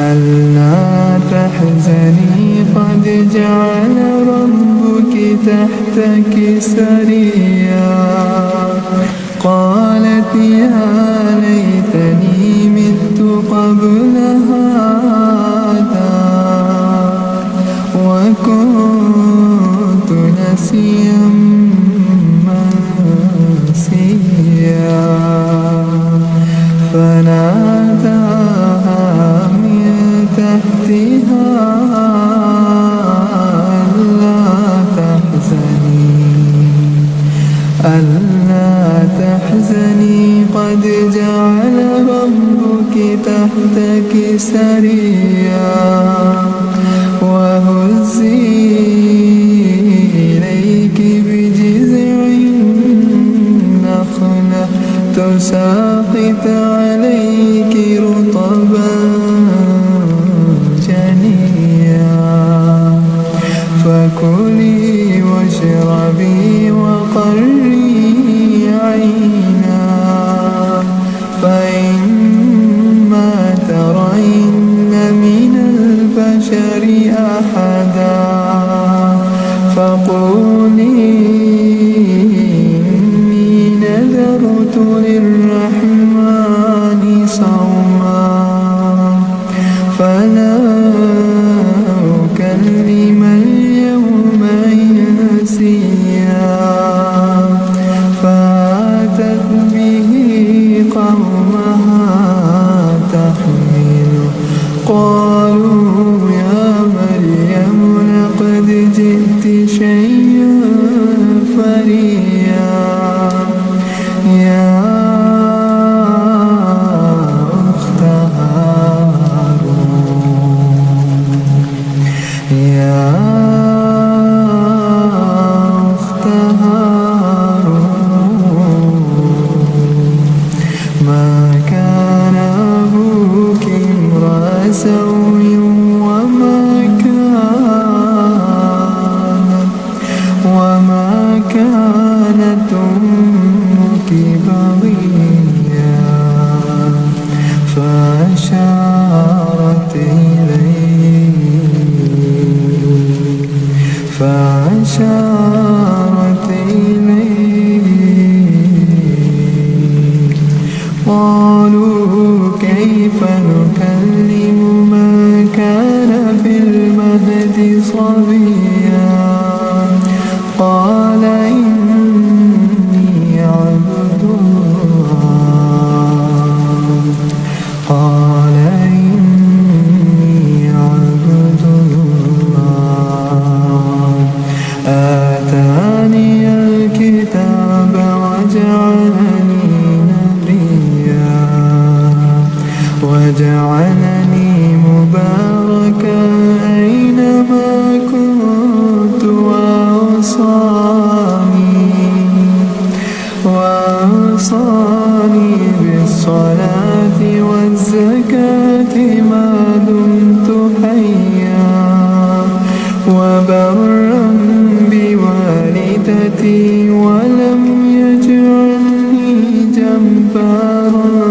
ألا تحزني قد جعل ربك تحتك سريا قالت يا ليتني مت قبل هذا وكنت نسيا منسيا فناداها من تحتها ألا تحزني قد جعل ربك تحتك سريا وهزي إليك بجذع النخلة تساقط عليك رطبا جنيا فكلي واشربي وقري عينا فإما ترين من البشر أحدا فقولي إني نذرت للرحمن صوما فلا أكلم اليوم إنسيا فأتت به قومها تحمله قالوا يا مريم لقد جئت شيئا فريا يا أخت هارون يا أخت هارون ما كان أبوك امرأ سوء وما كانت أمك بغيا فأشارت إليه قالوا كيف نكلم من كان في المهد صبيا قال إني عبد الله قال إني عبد الله آتاني الكتاب وجعلني نبيا وجعلني مباركا أينما كنت وأوصاني بالصلاة والزكاة ما دمت حيا وبرا بوالدتي ولم يجعلني جبارا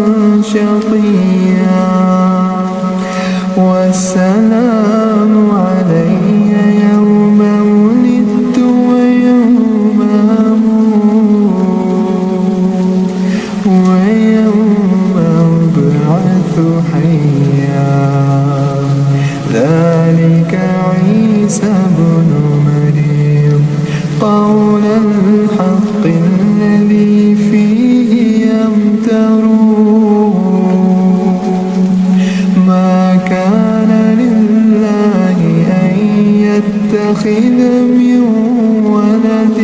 شقيا والسلام علي يوم ولدت ويوم أموت ويوم أبعث حيا ذلك عيسى بن مريم قول الحق الذي فيه يمترون ما كان لله أن يتخذ من ولد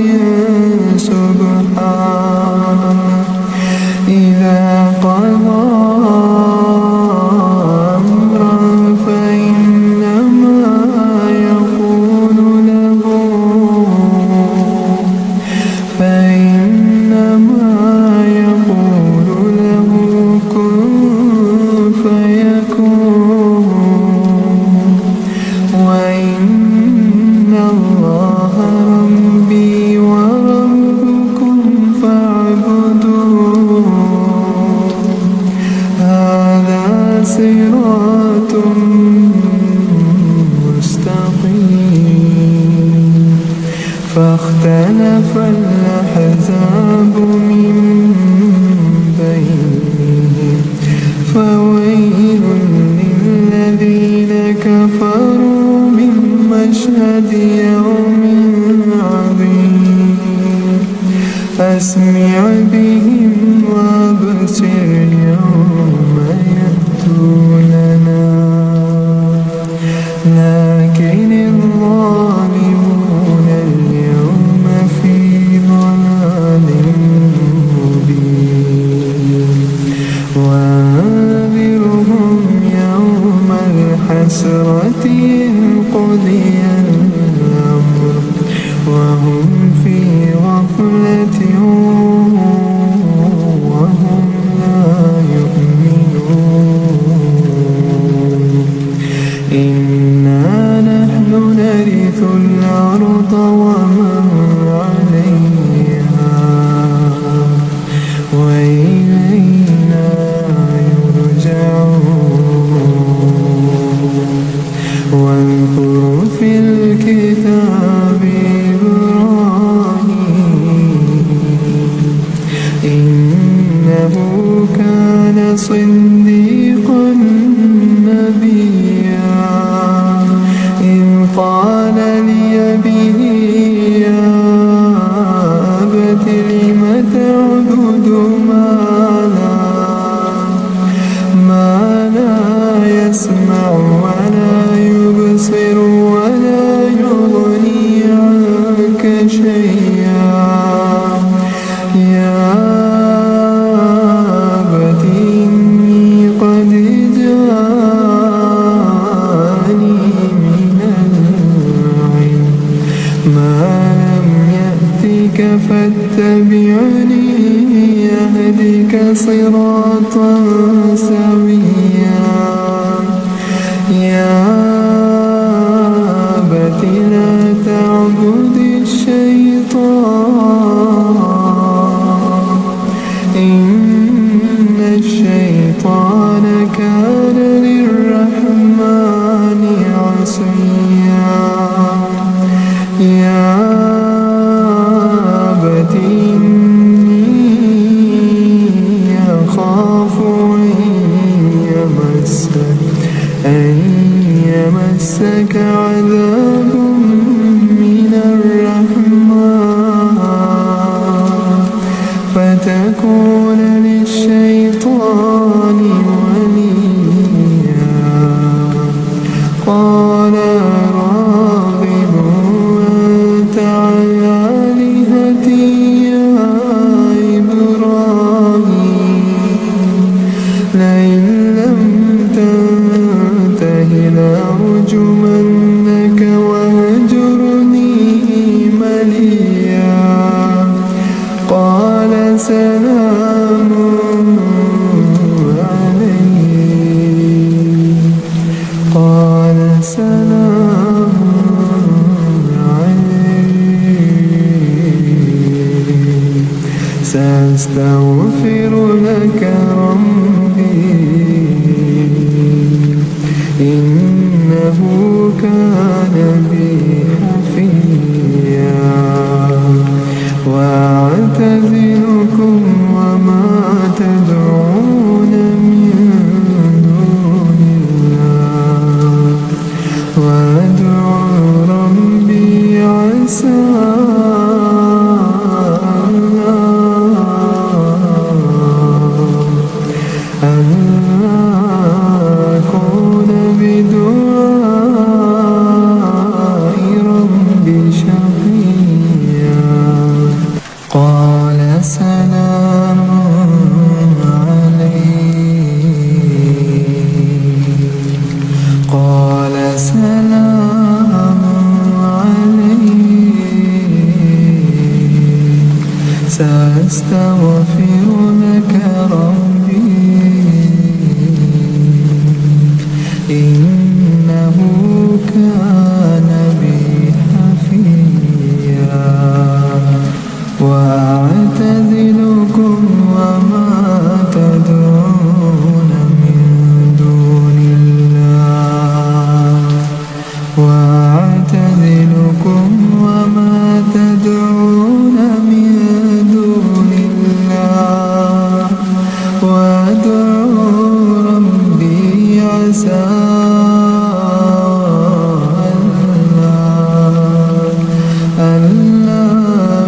سبحانه إذا قضى أمرا فإنما يقول له كن فيكون وإن الله ربي وربكم فاعبدوه هذا صراط مستقيم فاختلف الأحزاب من بينهم فويل للذين كفروا من مشهد يوم عظيم أسمع بهم وأبصر يوم يأتوننا لكن الظالمون اليوم في ضلال مبين وأنذرهم يوم الحسرة إذ قضي الأمر وهم في غفلة وهم لا يؤمنون إنا نحن نرث الأرض ومن عليها وإلينا يرجعون واذكر في الكتاب إبراهيم إنه كان صديقا نبيا إذ قال لأبيه يا أبت لم تعبد ما لا يسمع ولا يبصر ولا يغني عنك شيئا يا أبت إني قد جاءني من العلم ما لم يأتك فاتبعني يهدك صراطا سويا يا أبت لا تعبد الشيطان إن الشيطان كان للرحمن عصيا يا أبت إني أخاف أن يمسك عذاب من الرحمن فتكون للشيطان وليا قال راغب أنت عن آلهتي يا إبراهيم لئن لم تنته لأرجمنك واهجرني مليا قال سلام سأستغفر لك ربي إنه كان بي حفيا وأعتزلكم وما تدعون من دون الله وأدعو ربي عسى سأستغفر لك ربي إنه كان بي حفيا وأعتزلكم وما تدعون من دون الله وأعتزلكم وما تدعون من دون الله وأدعو ربي عسى ألا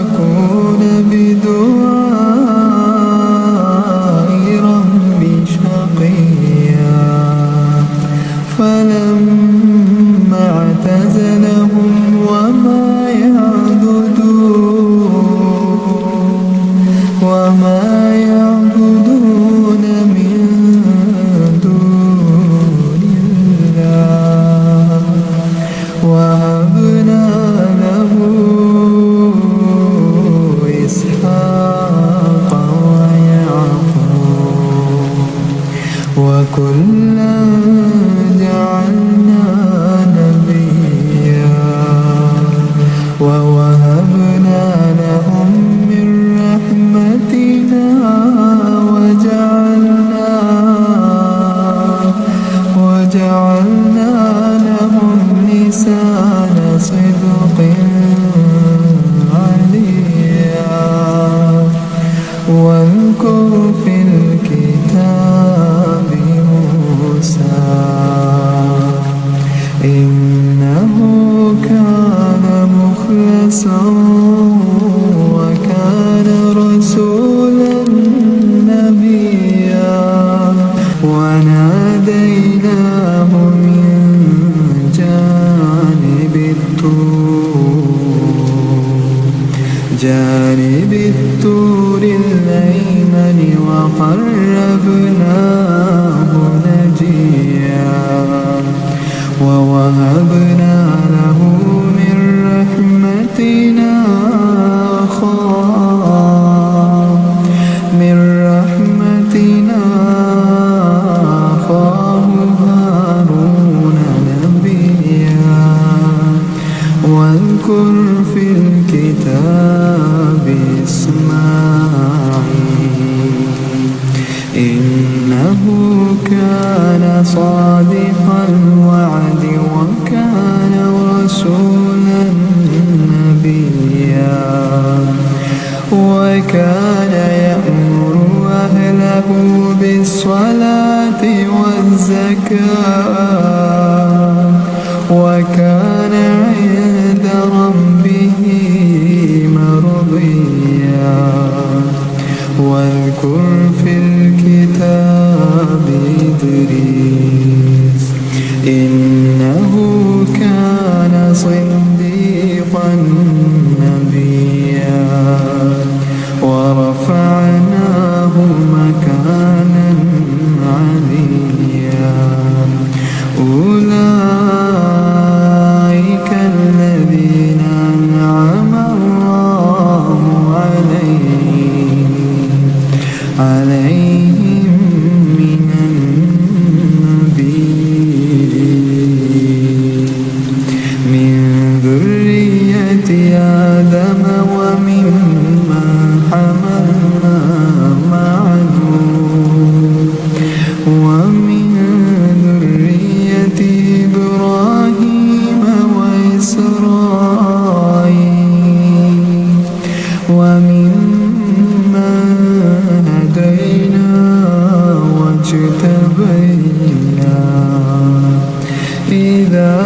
أكون بدعاء ربي شقيا فلما اعتزلهم وما يعبدون من دون الله وهبنا له إسحاق ويعقوب وكلا جعلنا نبيا ووهبنا لهم من رحمتنا وجعلنا لهم لسان صدق عليا واذكر في الكتاب موسى إنه كان مخلصا وكان رسولا نبيا وناديناه من جانب الطور الأيمن وقربناه نجيا ووهبنا له من رحمتنا أخاه هارون نبيا واذكر في الكتاب إسماعيل إنه كان صادق الوعد وكان رسولا نبيا وكان يأمر أهله بالصلاة والزكاة وكان عند ربه مرضيا واذكر في الكتاب إدريس إنه كان صديقا نبيا ورفعناه مكانا عليا أولئك الذين أنعم الله عليهم من النبيين من ذرية إسرائيل وممن هدينا واجتبينا إذا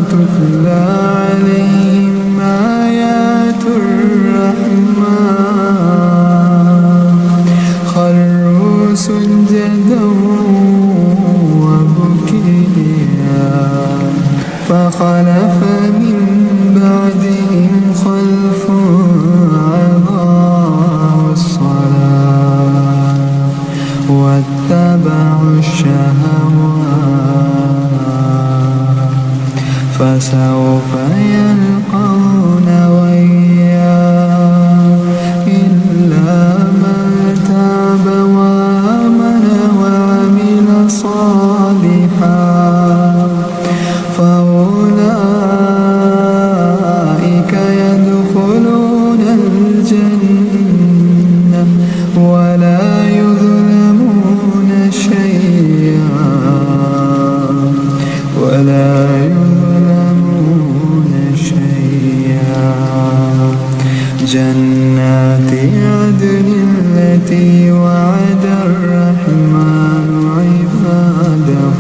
تتلى عليهم آيات الرحمن خروا سجدا وبكيا فخلف من بعدهم خلف أضاعوا الصلاة واتبعوا الشهوات فسوف يلقون غيا إلا من تاب وآمن وعمل صالحا فأولئك يدخلون الجنة ولا يظلمون شيئا جنات عدن التي وعد الرحمن عباده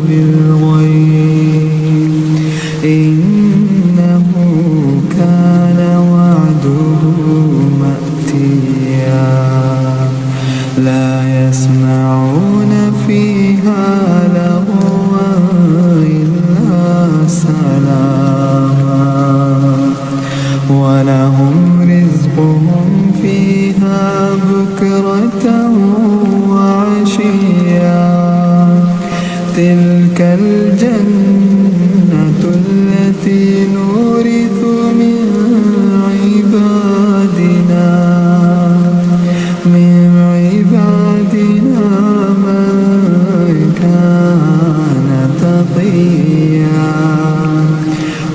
بالغيب إنه كان وعده مأتيا لا يسمعون فيها لغوا إلا سلاما ولهم رزقهم فيها بكرة وعشيا تلك الجنة التي نورث من عبادنا من كان تقيا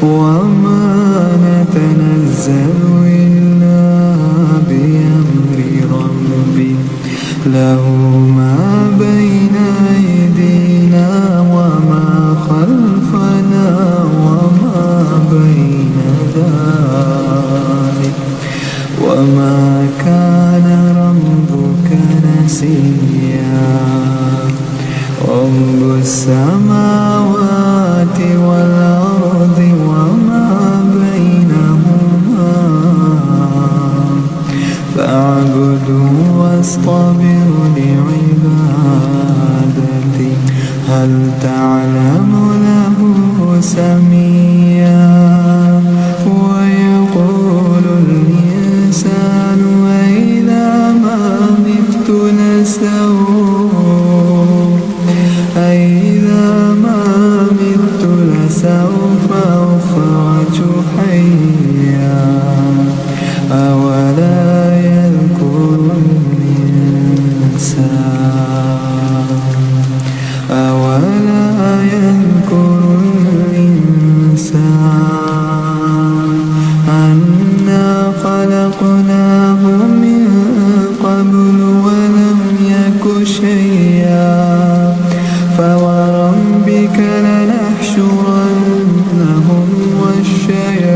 وما نتنزل إلا بأمر ربك له ما بين أيدينا وما خلفنا وما بين ذلك وما كان ربك نسيا رب السماوات والأرض وما بينهما فاعبده واصطبر لعبادته هل تعلم له سميا ويقول الإنسان أإذا ما مت لسوف أخرج حيا أولا يذكر الإنسان أنا خلقناه من قبل ولم يك شيئا فوربك لنحشرنهم والشياطين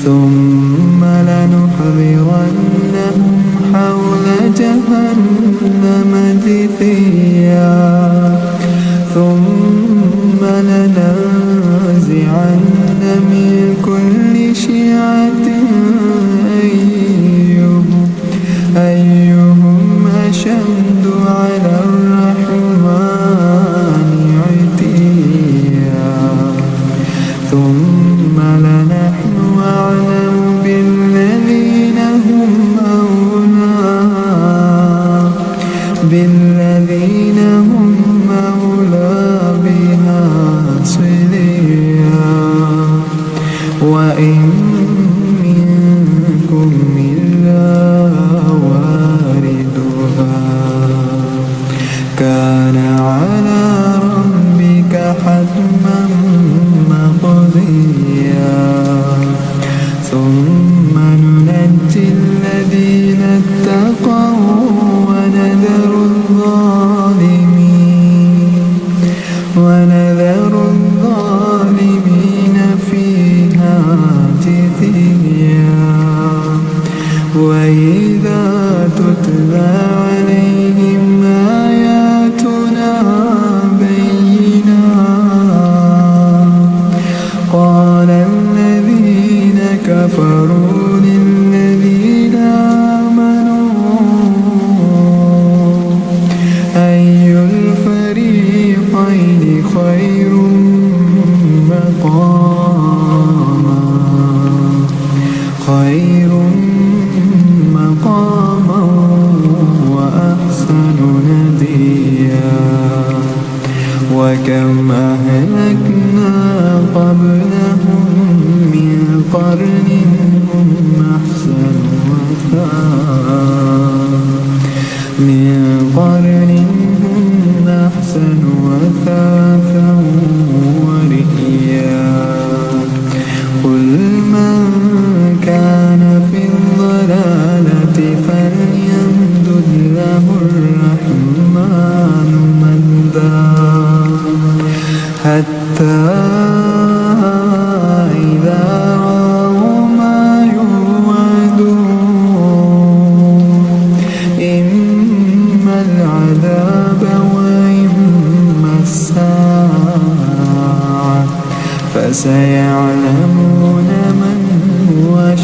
ثم لنحضرنهم حول جهنم جثيا ثم لننزعن من كل شيعة أيهم أشد على الرحمن عتيا ثم لنحن أعلم بالذين هم أولى بها صليا وإن منكم إلا واردها كان على ربك حتما مقضيا ثم ننجي الذين اتقوا ونذر الظالمين ونذر الظالمين فيها جثيا وإذا تتلى عليهم آياتنا بينات قال الذين كفروا للذين آمنوا أي الفريقين خير مقاما وأحسن نديا وكم أهلكنا قبلهم من قرن هم أحسن وثاثا ورئيا قل من كان في الضلالة فليمدد له الرحمن مدا حتى إذا رأوا ما يوعدون إما العذاب وإما الساعة فسيعلمون من هو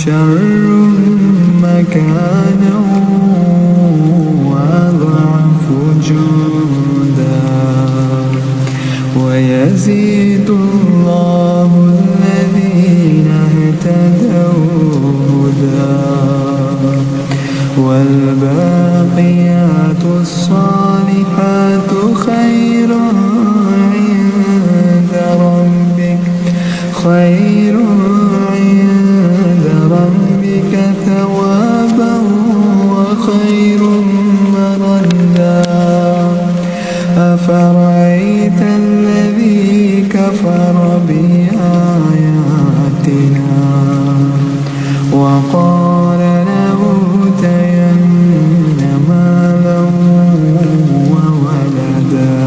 شر مكانا وأضعف جندا ويزيد الله الذين اهتدوا هدى والباقيات الصالحات خير عند ربك ثوابا وخير مردا أفرأيت الذي كفر بآياتنا وقال لأوتين مالا وولدا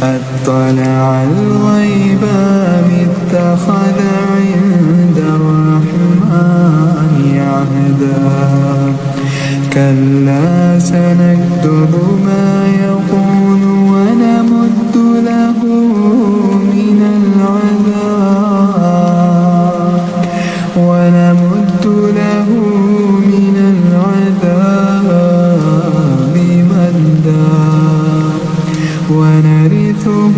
أطلع الغيب أم اتخذ عند الرحمن عهدا كلا سنكتب ما يقول ونمد له من العذاب مدا ونرثه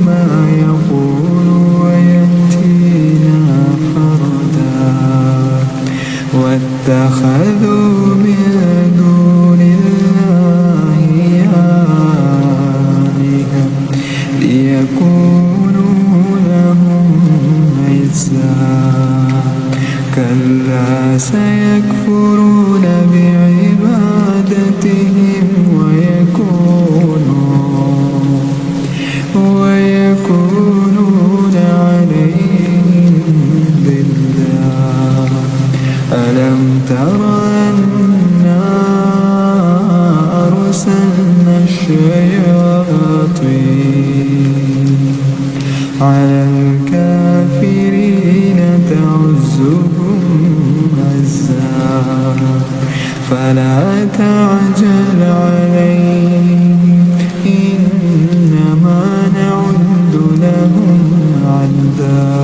ما يقول ويأتينا فردا واتخذوا من دون الله آلهة ليكونوا لهم عزا كلا سيكفرون بعبادتهم ويكونون عليهم ضدا ألم تر أنا أرسلنا الشياطين على الكافرين تعزهم عزا فلا تعجل عليهم إنما نعد لهم عدا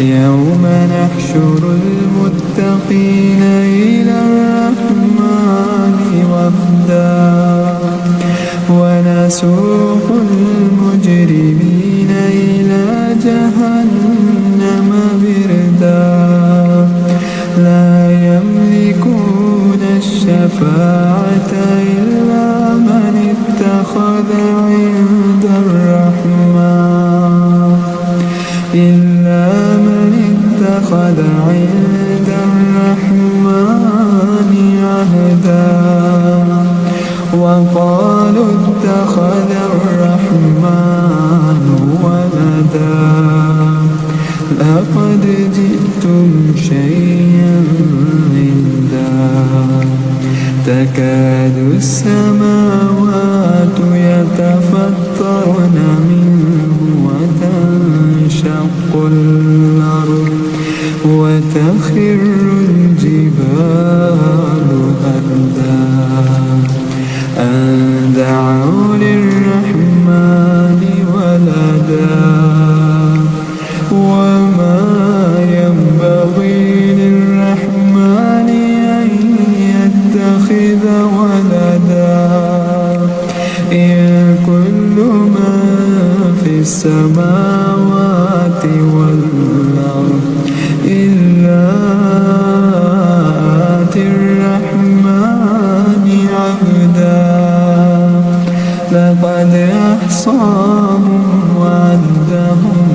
يوم نحشر المتقين إلى الرحمن وفدا ونسوق المجرمين إلى جهنم بردا لا يملكون الشفاعة إلا من اتخذ عند الرحمن عهدا وقالوا اتخذ الرحمن لقد جئتم شيئا إدا تكاد السماوات يتفطرن منه وتنشق الأرض وتخر الجبال هدا أن دعوا للرحمن ولدا وما ينبغي للرحمن أن يتخذ ولدا إن كل من في السماوات والأرض إلا آتي الرحمن عبدا لقد أحصاهم وعدهم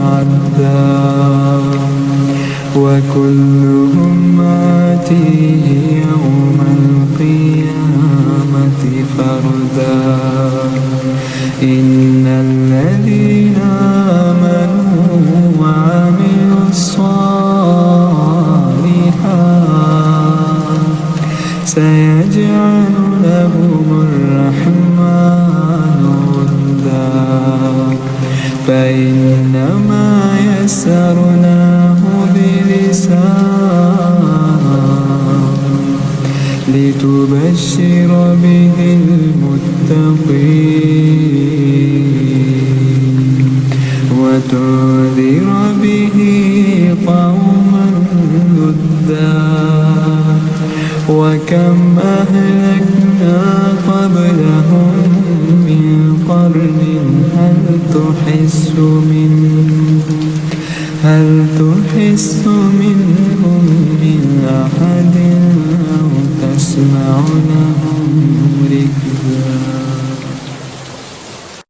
عدا وكلهم آتيه يوم القيامة فردا إن الذين آمنوا وعملوا الصالحات سيجعل لهم الرحمن ودا فإنما يسرناه بلسانك لتبشر به المتقين وتنذر به قوما لدا وكم أهلكنا قبلهم من قرن هل تحس منهم من أحد أو تسمع لهم